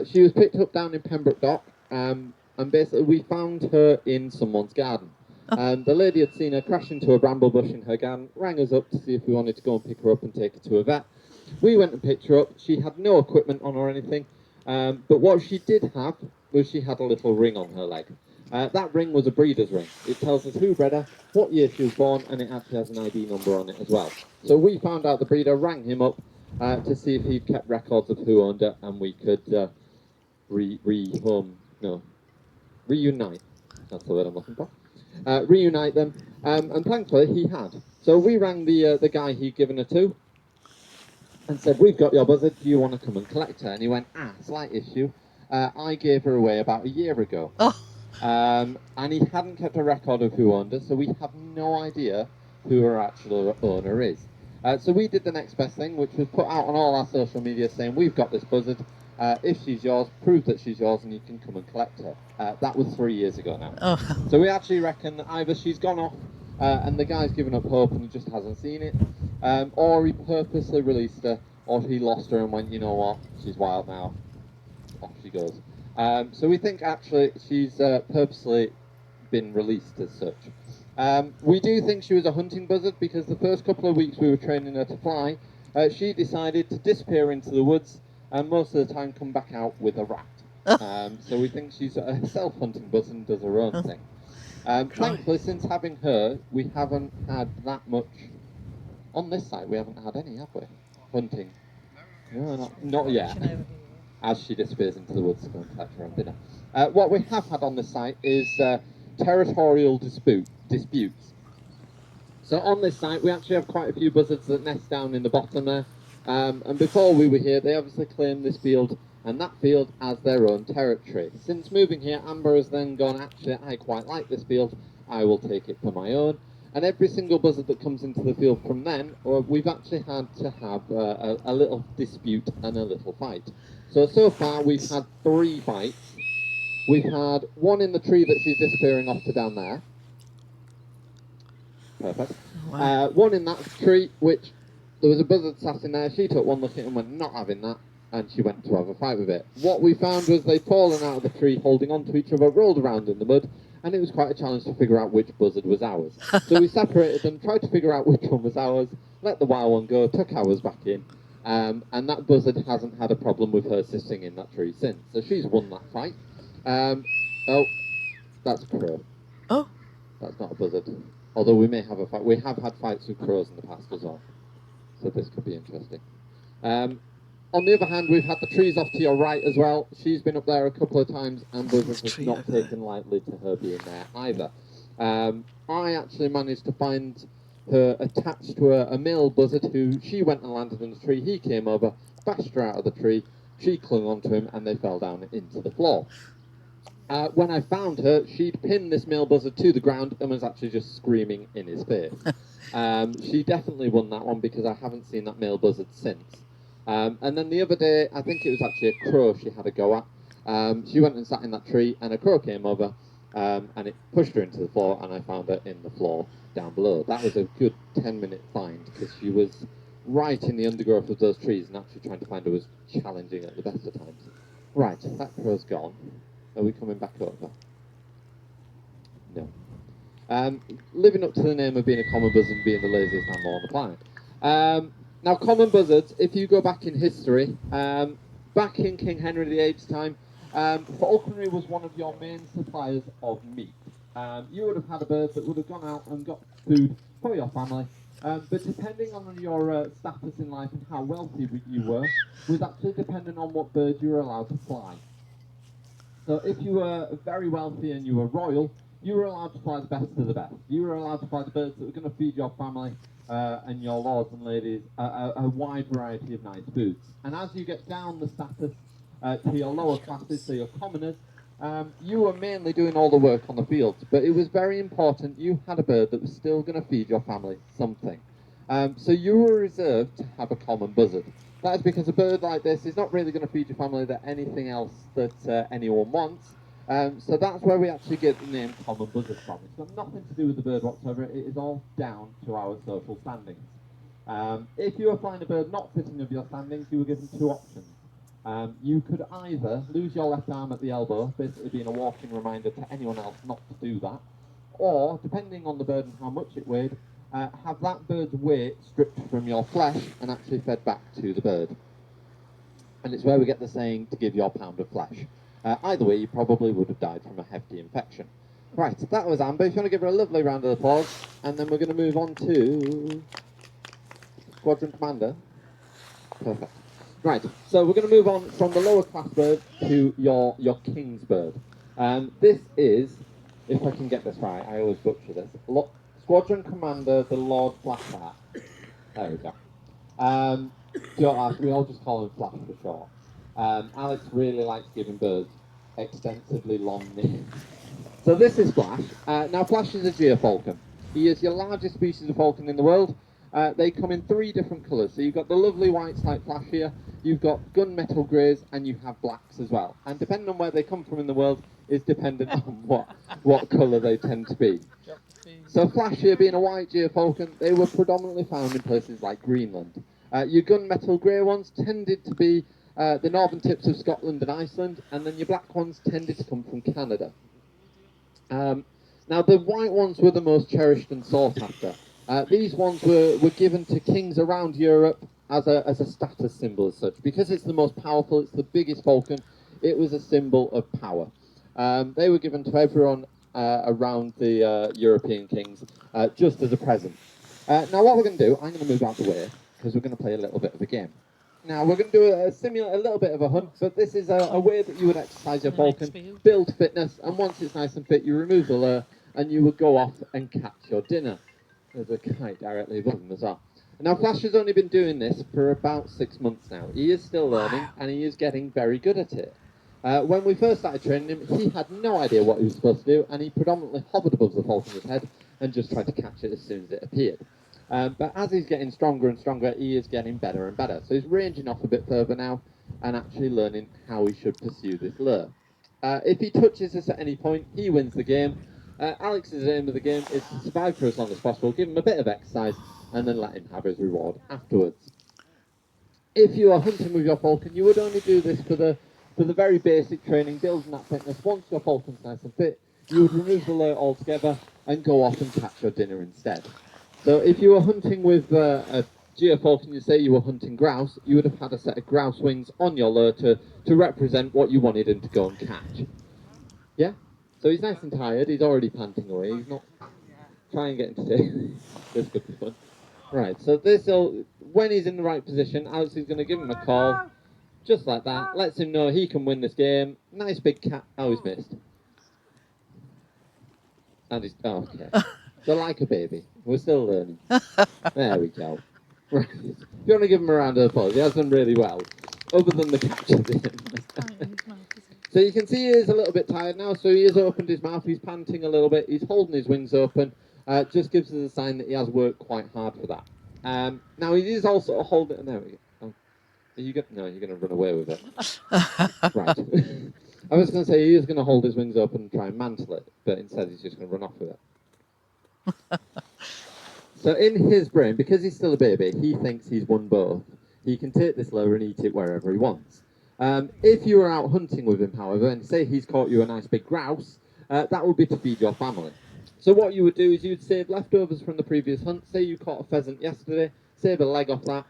She was picked up down in Pembroke Dock, and basically we found her in someone's garden. The lady had seen her crash into a bramble bush in her garden, rang us up to see if we wanted to go and pick her up and take her to a vet. We went and picked her up. She had no equipment on or anything, but what she did have was she had a little ring on her leg. That ring was a breeder's ring. It tells us who bred her, what year she was born, and it actually has an ID number on it as well. So we found out the breeder, rang him up to see if he'd kept records of who owned her, and we could reunite. That's the word I'm looking for. Reunite them, and thankfully he had. So we rang the guy he'd given her to, and said, "We've got your buzzard, do you want to come and collect her?" And he went, slight issue. I gave her away about a year ago. And he hadn't kept a record of who owned her, so we have no idea who her actual owner is. So we did the next best thing, which was put out on all our social media saying, "We've got this buzzard. If she's yours, prove that she's yours and you can come and collect her." That was 3 years ago now. So we actually reckon that either she's gone off and the guy's given up hope and he just hasn't seen it, or he purposely released her, or he lost her and went, "You know what, she's wild now, off she goes." So we think actually she's purposely been released as such. We do think she was a hunting buzzard because the first couple of weeks we were training her to fly, she decided to disappear into the woods and most of the time come back out with a rat. So we think she's a self-hunting buzzard and does her own thing. Thankfully, since having her, we haven't had that much on this site. We haven't had any, have we? Hunting. No, not yet. As she disappears into the woods to go and collect her own dinner. What we have had on this site is territorial disputes. So on this site, we actually have quite a few buzzards that nest down in the bottom there. And before we were here, they obviously claimed this field and that field as their own territory. Since moving here, Amber has then gone, actually, I quite like this field, I will take it for my own. And every single buzzard that comes into the field from then, we've actually had to have a little dispute and a little fight. So far we've had 3 fights. We've had one in the tree that she's disappearing off to down there. Perfect. Wow. One in that tree, which there was a buzzard sat in there. She took one look at it and went, "Not having that," and she went to have a fight with it. What we found was they'd fallen out of the tree, holding on to each other, rolled around in the mud, and it was quite a challenge to figure out which buzzard was ours. So we separated them, tried to figure out which one was ours, let the wild one go, took ours back in, and that buzzard hasn't had a problem with her sitting in that tree since. So she's won that fight. Oh, that's a crow. Oh. That's not a buzzard. Although we may have a fight. We have had fights with crows in the past as well. So this could be interesting. On the other hand, we've had the trees off to your right as well. She's been up there a couple of times, and buzzards have not taken lightly to her being there either. I actually managed to find her attached to a male buzzard who she went and landed in the tree. He came over, bashed her out of the tree. She clung onto him, and they fell down into the floor. When I found her, she'd pinned this male buzzard to the ground and was actually just screaming in his face. She definitely won that one because I haven't seen that male buzzard since. And then the other day, I think it was actually a crow she had a go at. She went and sat in that tree, and a crow came over, and it pushed her into the floor, and I found her in the floor down below. That was a good 10-minute find because she was right in the undergrowth of those trees, and actually trying to find her was challenging at the best of times. Right, that crow's gone. Are we coming back over? No. Living up to the name of being a common buzzard and being the laziest animal on the planet. Now, common buzzards, if you go back in history, back in King Henry VIII's time, falconry was one of your main suppliers of meat. You would have had a bird that would have gone out and got food for your family, but depending on your status in life and how wealthy you were, was actually dependent on what bird you were allowed to fly. So if you were very wealthy and you were royal, you were allowed to fly the best of the best. You were allowed to fly the birds that were going to feed your family and your lords and ladies a wide variety of nice foods. And as you get down the status to your lower classes, so your commoners, you were mainly doing all the work on the fields. But it was very important you had a bird that was still going to feed your family something. So you were reserved to have a common buzzard. That is because a bird like this is not really going to feed your family that anything else that anyone wants. So that's where we actually get the name common buzzard from. It's got nothing to do with the bird whatsoever. It is all down to our social standings. If you were flying a bird not fitting of your standings, you were given two options. You could either lose your left arm at the elbow, basically being a walking reminder to anyone else not to do that, or, depending on the bird and how much it weighed, have that bird's weight stripped from your flesh and actually fed back to the bird. And it's where we get the saying, to give your pound of flesh. Either way, you probably would have died from a hefty infection. Right, that was Amber. If you want to give her a lovely round of applause, and then we're going to move on to Squadron Commander. Perfect. Right, so we're going to move on from the lower class bird to your king's bird. This is, if I can get this right, I always butcher this, Squadron Commander, the Lord Flatheart. There we go. We all just call him Flash for short. Alex really likes giving birds extensively long names. So this is Flash. Now Flash is a geofalcon. He is your largest species of falcon in the world. They come in 3 different colours. So you've got the lovely whites like Flash here, you've got gunmetal greys, and you have blacks as well. And depending on where they come from in the world is dependent on what colour they tend to be. So Flash here being a white geofalcon, they were predominantly found in places like Greenland. Your gunmetal grey ones tended to be the northern tips of Scotland and Iceland, and then your black ones tended to come from Canada. Now the white ones were the most cherished and sought after. These ones were given to kings around Europe as a status symbol as such. Because it's the most powerful, it's the biggest falcon, it was a symbol of power. They were given to everyone around the European kings just as a present. Now what we're going to do, I'm going to move out the way because we're going to play a little bit of a game. Now we're going to do simulate a little bit of a hunt, but this is a way that you would exercise your falcon, build fitness, and once it's nice and fit, you remove the lure and you would go off and catch your dinner. There's a kite directly above him as well. Now Flash has only been doing this for about 6 months now. He is still learning and he is getting very good at it. When we first started training him, he had no idea what he was supposed to do, and he predominantly hovered above the falcon's head and just tried to catch it as soon as it appeared. But as he's getting stronger and stronger, he is getting better and better. So he's ranging off a bit further now and actually learning how he should pursue this lure. If he touches us at any point, he wins the game. Alex's aim of the game is to survive for as long as possible, give him a bit of exercise, and then let him have his reward afterwards. If you are hunting with your falcon, you would only do this for the very basic training, building that fitness. Once your falcon's nice and fit, you would remove the lure altogether and go off and catch your dinner instead. So if you were hunting with a geofalcon, you say you were hunting grouse, you would have had a set of grouse wings on your lure to represent what you wanted him to go and catch. Yeah? So he's nice and tired, he's already panting away, he's not trying to get him to stay. This could be fun. Right, so when he's in the right position, Alex is going to give him a call, just like that, lets him know he can win this game. Nice big cat. Oh, he's missed. And he's, oh, okay. So like a baby, we're still learning. There we go. Right, if you want to give him a round of applause, he has done really well, other than the catch at the end. So you can see he is a little bit tired now, so he has opened his mouth, he's panting a little bit, he's holding his wings open, just gives us a sign that he has worked quite hard for that. Now he is also holding, there we go. Oh, are you no, you're going to run away with it. Right. I was going to say he is going to hold his wings open and try and mantle it, but instead he's just going to run off with it. So in his brain, because he's still a baby, he thinks he's won both. He can take this lure and eat it wherever he wants. If you were out hunting with him, however, and say he's caught you a nice big grouse, that would be to feed your family. So what you would do is you'd save leftovers from the previous hunt. Say you caught a pheasant yesterday, save a leg off that,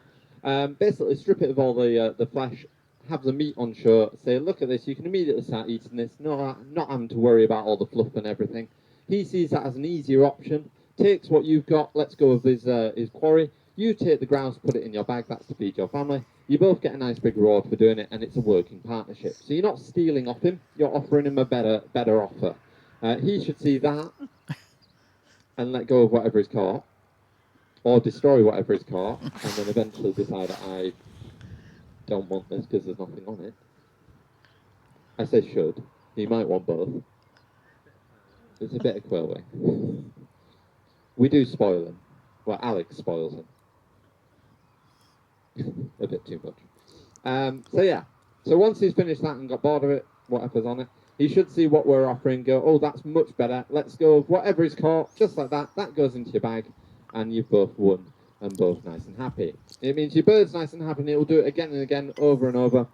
basically strip it of all the flesh, have the meat on show, say, look at this, you can immediately start eating this, not having to worry about all the fluff and everything. He sees that as an easier option, takes what you've got, lets go of his quarry, you take the grouse, put it in your bag, that's to feed your family. You both get a nice big reward for doing it, and it's a working partnership. So you're not stealing off him, you're offering him a better offer. He should see that and let go of whatever he's caught, or destroy whatever he's caught, and then eventually decide, I don't want this because there's nothing on it. I say should. He might want both. It's a bit of quail. We do spoil him. Well, Alex spoils him. A bit too much. So yeah. So once he's finished that and got bored of it, whatever's on it, he should see what we're offering, go, oh, that's much better. Let's go with whatever he's caught, just like that. That goes into your bag, and you've both won and both nice and happy. It means your bird's nice and happy, and it will do it again and again, over and over,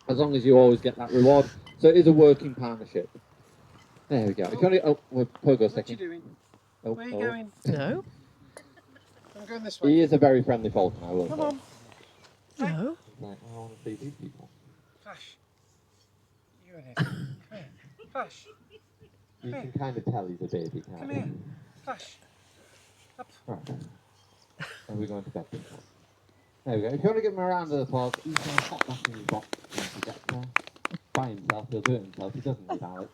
as long as you always get that reward. So it is a working partnership. There we go. Oh, we're pogo sticking. What are you doing? Oh, Where are you going? No. I'm going this way. He is a very friendly falcon, I will Come say. on. No. Like, I want to see these people. Flash. You in here. Come here. Flash. You can kind of tell he's a baby, can't Come you? here. Flash. Up. Right. Are we going to bed? There we go. If you want to give him a round of applause, he's going to hop back in his box once he gets there. By himself, he'll do it himself. He doesn't need Alex.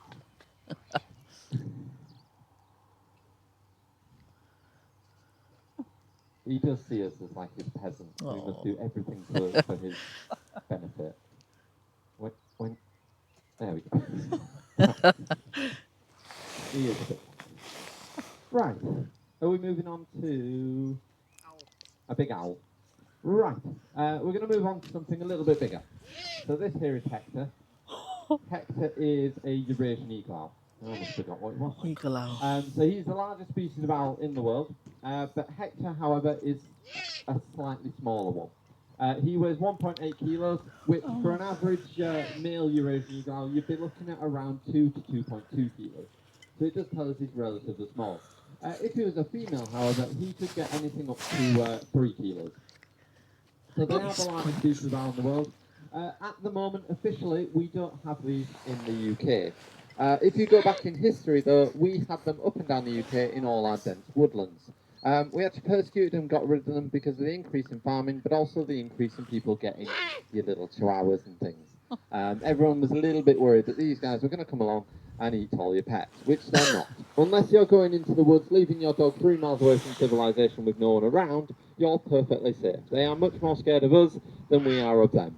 He does see us as like his peasant. We must do everything for his benefit. When there we go. He is a bit. Right. Are we moving on to a big owl? Right. We're going to move on to something a little bit bigger. So this here is Hector. Hector is a Eurasian eagle owl. I almost forgot what it was. Eagle owl. So he's the largest species of owl in the world. But Hector, however, is a slightly smaller one. He weighs 1.8 kilos, which for an average male Eurasian eagle owl, you'd be looking at around 2 to 2.2 kilos. So it does tell us he's relatively small. If he was a female, however, he could get anything up to 3 kilos. So they are the largest species of owl in the world. At the moment, officially, we don't have these in the UK. If you go back in history, though, we had them up and down the UK in all our dense woodlands. We actually persecuted them, got rid of them because of the increase in farming, but also the increase in people getting your little chihuahuas and things. Everyone was a little bit worried that these guys were going to come along and eat all your pets, which they're not. Unless you're going into the woods, leaving your dog 3 miles away from civilization with no one around, you're perfectly safe. They are much more scared of us than we are of them.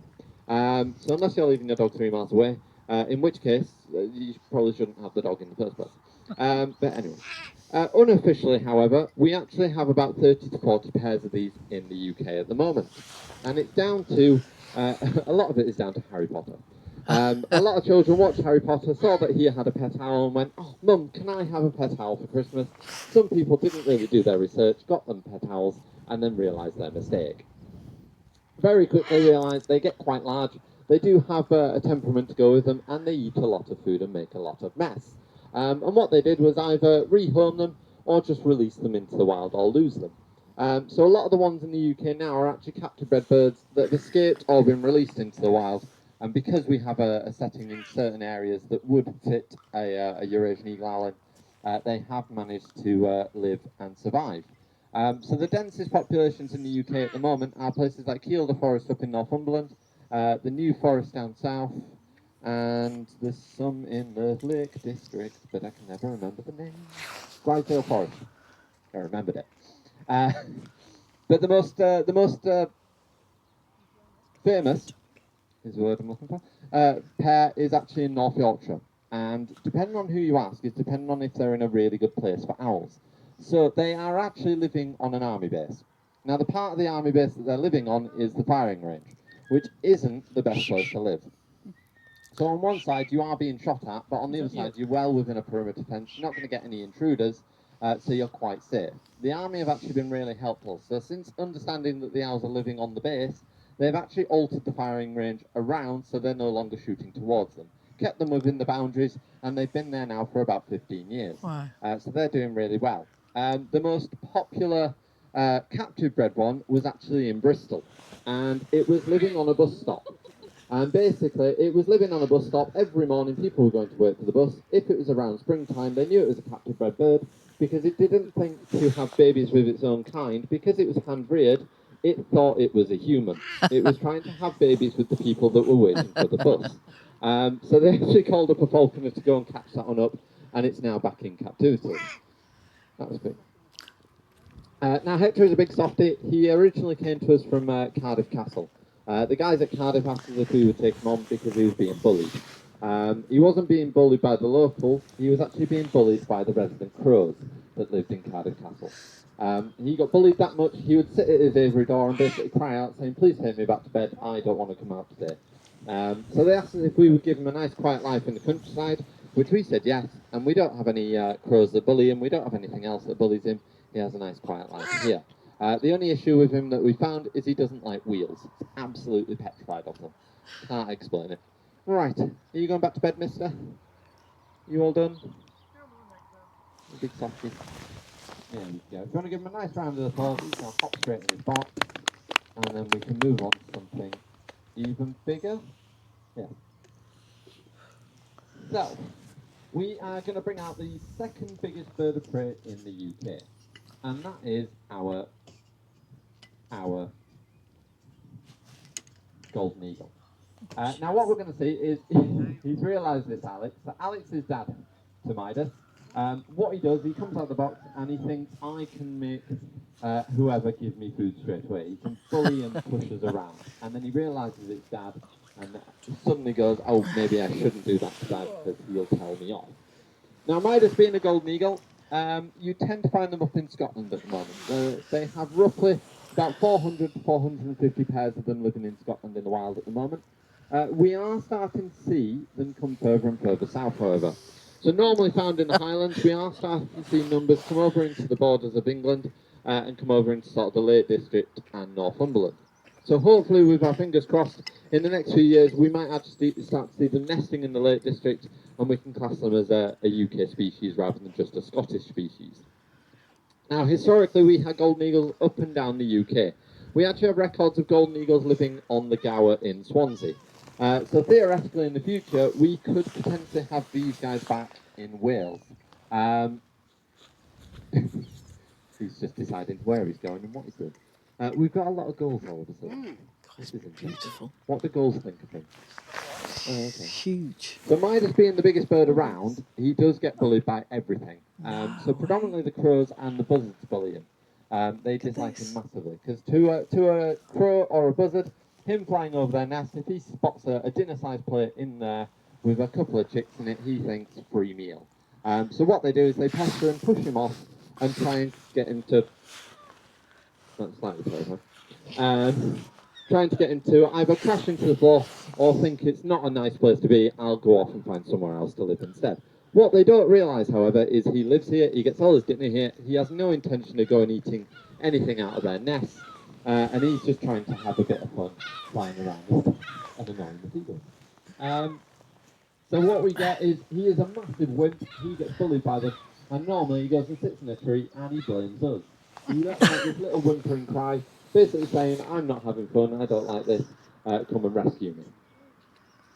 So unless you're leaving your dog 3 miles away, in which case, you probably shouldn't have the dog in the first place. But anyway. Unofficially, however, we actually have about 30 to 40 pairs of these in the UK at the moment. And it's down to, a lot of it is down to Harry Potter. A lot of children watched Harry Potter, saw that he had a pet owl and went, oh, Mum, can I have a pet owl for Christmas? Some people didn't really do their research, got them pet owls, and then realised their mistake. Very quickly realised they get quite large, they do have a temperament to go with them, and they eat a lot of food and make a lot of mess. And what they did was either rehome them or just release them into the wild or lose them. So a lot of the ones in the UK now are actually captive bred birds that have escaped or been released into the wild. And because we have a setting in certain areas that would fit a Eurasian eagle owl, they have managed to live and survive. So the densest populations in the UK at the moment are places like Kielder Forest up in Northumberland, the New Forest down south, and there's some in the Lake District, but I can never remember the name. Grisdale Forest. I remembered it. But the most famous is the word I'm looking for, pair is actually in North Yorkshire. And depending on who you ask, is depending on if they're in a really good place for owls. So they are actually living on an army base. Now the part of the army base that they're living on is the firing range, which isn't the best place to live. So on one side you are being shot at, but on the other side you're well within a perimeter fence, you're not going to get any intruders, so you're quite safe. The army have actually been really helpful. So since understanding that the owls are living on the base, they've actually altered the firing range around so they're no longer shooting towards them. Kept them within the boundaries, and they've been there now for about 15 years. Wow. So they're doing really well. The most popular captive bred one was actually in Bristol, and it was living on a bus stop. And basically, it was living on a bus stop every morning. People were going to wait for the bus. If it was around springtime, they knew it was a captive bred bird because it didn't think to have babies with its own kind. Because it was hand-reared, it thought it was a human. It was trying to have babies with the people that were waiting for the bus. So they actually called up a falconer to go and catch that one up, and it's now back in captivity. That was quick. Now, Hector is a big softie. He originally came to us from Cardiff Castle. The guys at Cardiff asked us if we would take him on because he was being bullied. He wasn't being bullied by the locals, he was actually being bullied by the resident crows that lived in Cardiff Castle. He got bullied that much, he would sit at his aviary door and basically cry out saying, "Please take me back to bed, I don't want to come out today." So they asked us if we would give him a nice quiet life in the countryside, which we said yes, and we don't have any crows that bully him, we don't have anything else that bullies him, he has a nice quiet life here. The only issue with him that we found is he doesn't like wheels. He's absolutely petrified of them. Can't explain it. Right, are you going back to bed, mister? You all done? Big softy. There we go. If you want to give him a nice round of applause, he's going to hop straight in his box. And then we can move on to something even bigger. Yeah. So, we are going to bring out the second biggest bird of prey in the UK. And that is our golden eagle. Now what we're going to see is, he's realised this, Alex. So Alex is dad to Midas. What he does, he comes out of the box and he thinks, I can make whoever give me food straight away. He can bully and push us around. And then he realises it's dad and suddenly goes, oh, maybe I shouldn't do that to dad because he'll tell me off. Now Midas being a golden eagle, you tend to find them up in Scotland at the moment. They have roughly about 400 to 450 pairs of them living in Scotland in the wild at the moment. We are starting to see them come further and further south, however. So normally found in the Highlands, we are starting to see numbers come over into the borders of England and come over into sort of the Lake District and Northumberland. So hopefully, with our fingers crossed, in the next few years we might actually start to see them nesting in the Lake District and we can class them as a UK species rather than just a Scottish species. Now, historically, we had golden eagles up and down the UK. We actually have records of golden eagles living on the Gower in Swansea. So theoretically, in the future, we could potentially have these guys back in Wales. He's just deciding where he's going and what he's doing. We've got a lot of gulls all of a sudden. It's beautiful. What do gulls think of him? Oh, okay. Huge. So Midas being the biggest bird around, he does get bullied by everything. So predominantly the crows and the buzzards bully him. They dislike him massively because to a crow or a buzzard, him flying over their nest, if he spots a dinner-sized plate in there with a couple of chicks in it, he thinks free meal. So what they do is they pester and push him off and try and get him to. That's slightly closer. Trying to get him to either crash into the floor or think it's not a nice place to be, I'll go off and find somewhere else to live instead. What they don't realise, however, is he lives here, he gets all his dinner here, he has no intention of going eating anything out of their nest, and he's just trying to have a bit of fun flying around and annoying the people. So what we get is, he is a massive wimp, he gets bullied by them, and normally he goes and sits in a tree and he blames us. He lets out this little whimpering cry, basically saying, I'm not having fun, I don't like this, come and rescue me.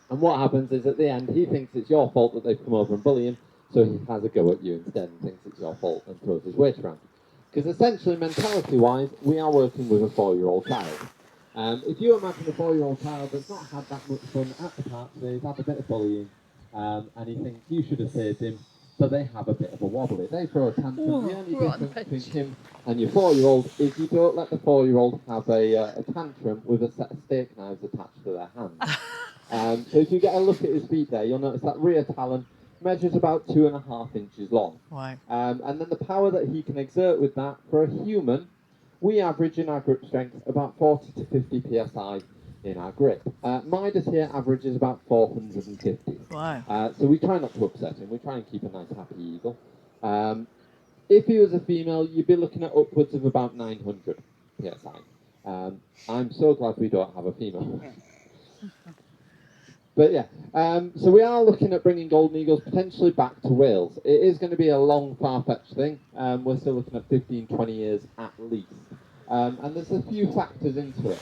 And what happens is at the end, he thinks it's your fault that they've come over and bully him, so he has a go at you instead and thinks it's your fault and throws his weight around. Because essentially, mentality-wise, we are working with a 4-year-old child. If you imagine a 4-year-old child that's not had that much fun at the park today, he's had a bit of bullying, and he thinks you should have saved him, so they have a bit of a wobbly. They throw a tantrum. Oh, The only right on the difference pitch. between him and your 4-year-old is you don't let the 4-year-old have a tantrum with a set of steak knives attached to their hands. So if you get a look at his feet there, you'll notice that rear talon measures about 2.5 inches long. Wow. And then the power that he can exert with that, for a human, we average in our grip strength about 40 to 50 psi in our grip. Midas here averages about 450. Wow. So we try not to upset him. We try and keep a nice, happy eagle. If he was a female, you'd be looking at upwards of about 900 psi. I'm so glad we don't have a female. But yeah, so we are looking at bringing golden eagles potentially back to Wales. It is going to be a long, far-fetched thing. We're still looking at 15, 20 years at least. And there's a few factors into it.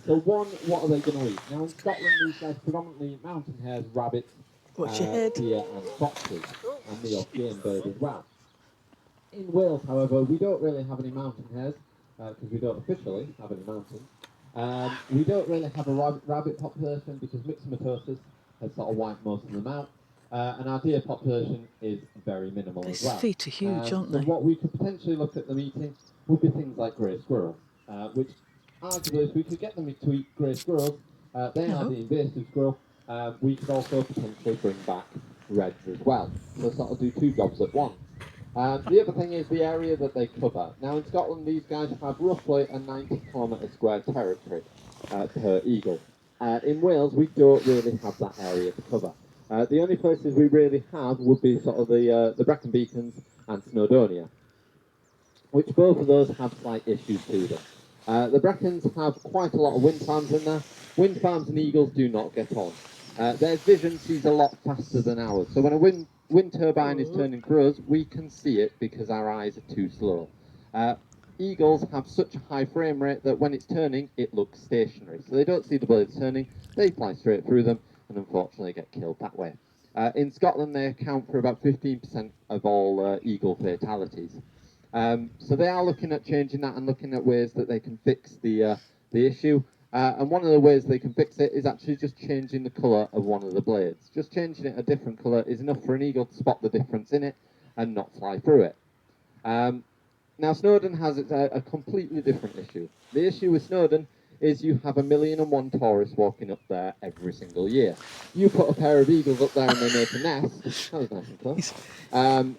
So one, what are they going to eat? Now in Scotland, these guys predominantly eat mountain hares, rabbits, Watch your head. deer and foxes, and the odd game bird as well. In Wales, however, we don't really have any mountain hares, because we don't officially have any mountains. We don't really have a rabbit population because myxomatosis has sort of wiped most of them out. And our deer population is very minimal as well. These feet are huge, aren't So they? what we could potentially look at them eating would be things like grey squirrels, which arguably if we could get them to eat grey squirrels, they are the invasive squirrel, we could also potentially bring back reds as well. So sort of do two jobs at once. The other thing is the area that they cover. Now in Scotland, these guys have roughly a 90-kilometre square territory per eagle. In Wales, we don't really have that area to cover. The only places we really have would be sort of the Brecon Beacons and Snowdonia, which both of those have slight issues to them. The Brecons have quite a lot of wind farms in there. Wind farms and eagles do not get on. Their vision sees a lot faster than ours. So when a wind turbine is turning for us, we can see it because our eyes are too slow. Eagles have such a high frame rate that when it's turning, it looks stationary. So they don't see the blades turning, they fly straight through them and unfortunately get killed that way. In Scotland, they account for about 15% of all eagle fatalities. So they are looking at changing that and looking at ways that they can fix the issue. And one of the ways they can fix it is actually just changing the colour of one of the blades. Just changing it a different colour is enough for an eagle to spot the difference in it and not fly through it. Now Snowdon has a completely different issue. The issue with Snowdon is you have 1,000,001 tourists walking up there every single year. You put a pair of eagles up there and they make a nest, that was nice and close.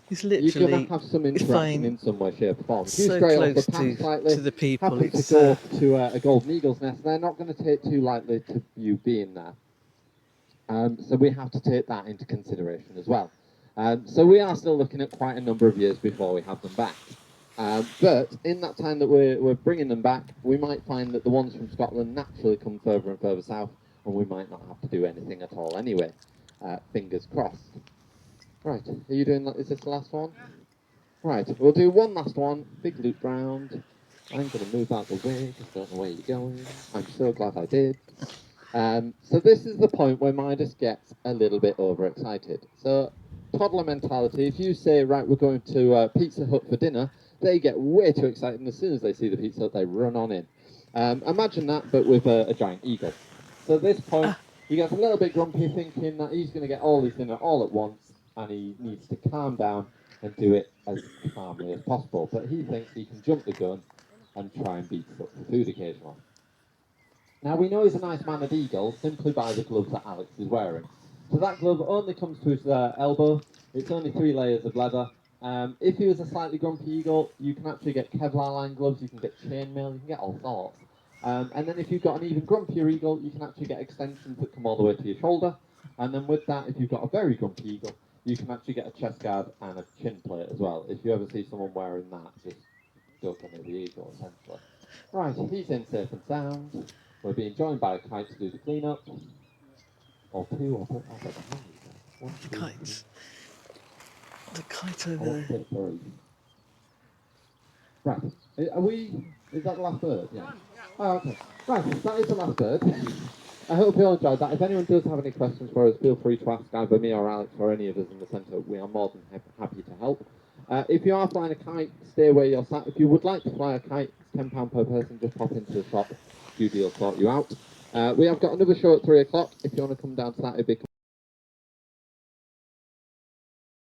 He's You're literally going to have some interaction in some way, shape or form. If you so stray off close the path slightly, to the people. happen to It's go to a golden eagle's nest, they're not going to take too lightly to you being there. So we have to take that into consideration as well. So we are still looking at quite a number of years before we have them back. But in that time that we're bringing them back, we might find that the ones from Scotland naturally come further and further south, and we might not have to do anything at all anyway. Fingers crossed. Right, are you doing that? Is this the last one? Right, we'll do one last one. Big loop round. I'm going to move out the way, just don't know where you're going. I'm so glad I did. So this is the point where Midas gets a little bit overexcited. So toddler mentality, if you say, right, we're going to Pizza Hut for dinner, they get way too excited, and as soon as they see the Pizza Hut, they run on in. Imagine that, but with a giant eagle. So at this point, he gets a little bit grumpy, thinking that he's going to get all his dinner all at once, and he needs to calm down and do it as calmly as possible. But he thinks he can jump the gun and try and beat us up for food occasionally. Now we know he's a nice-mannered eagle simply by the gloves that Alex is wearing. So that glove only comes to his elbow. It's only 3 layers of leather. If he was a slightly grumpy eagle, you can actually get Kevlar-lined gloves, you can get chainmail, you can get all sorts. And then if you've got an even grumpier eagle, you can actually get extensions that come all the way to your shoulder. And then with that, if you've got a very grumpy eagle, you can actually get a chest guard and a chin plate as well. If you ever see someone wearing that, just don't get near the eagle, essentially. Right, he's in safe and sound. We're being joined by a kite to do the clean-up. Or two, or three, I don't know. One, two, Kites. The kite over or there. three. Right, are we, is that the last bird? Yeah. Oh, okay. Right, that is the last bird. I hope you all enjoyed that. If anyone does have any questions for us, feel free to ask either me or Alex or any of us in the centre. We are more than happy to help. If you are flying a kite, stay where you're sat. If you would like to fly a kite, it's £10 per person. Just pop into the shop. Judy will sort you out. We have got another show at 3 o'clock. If you want to come down to that, it'd be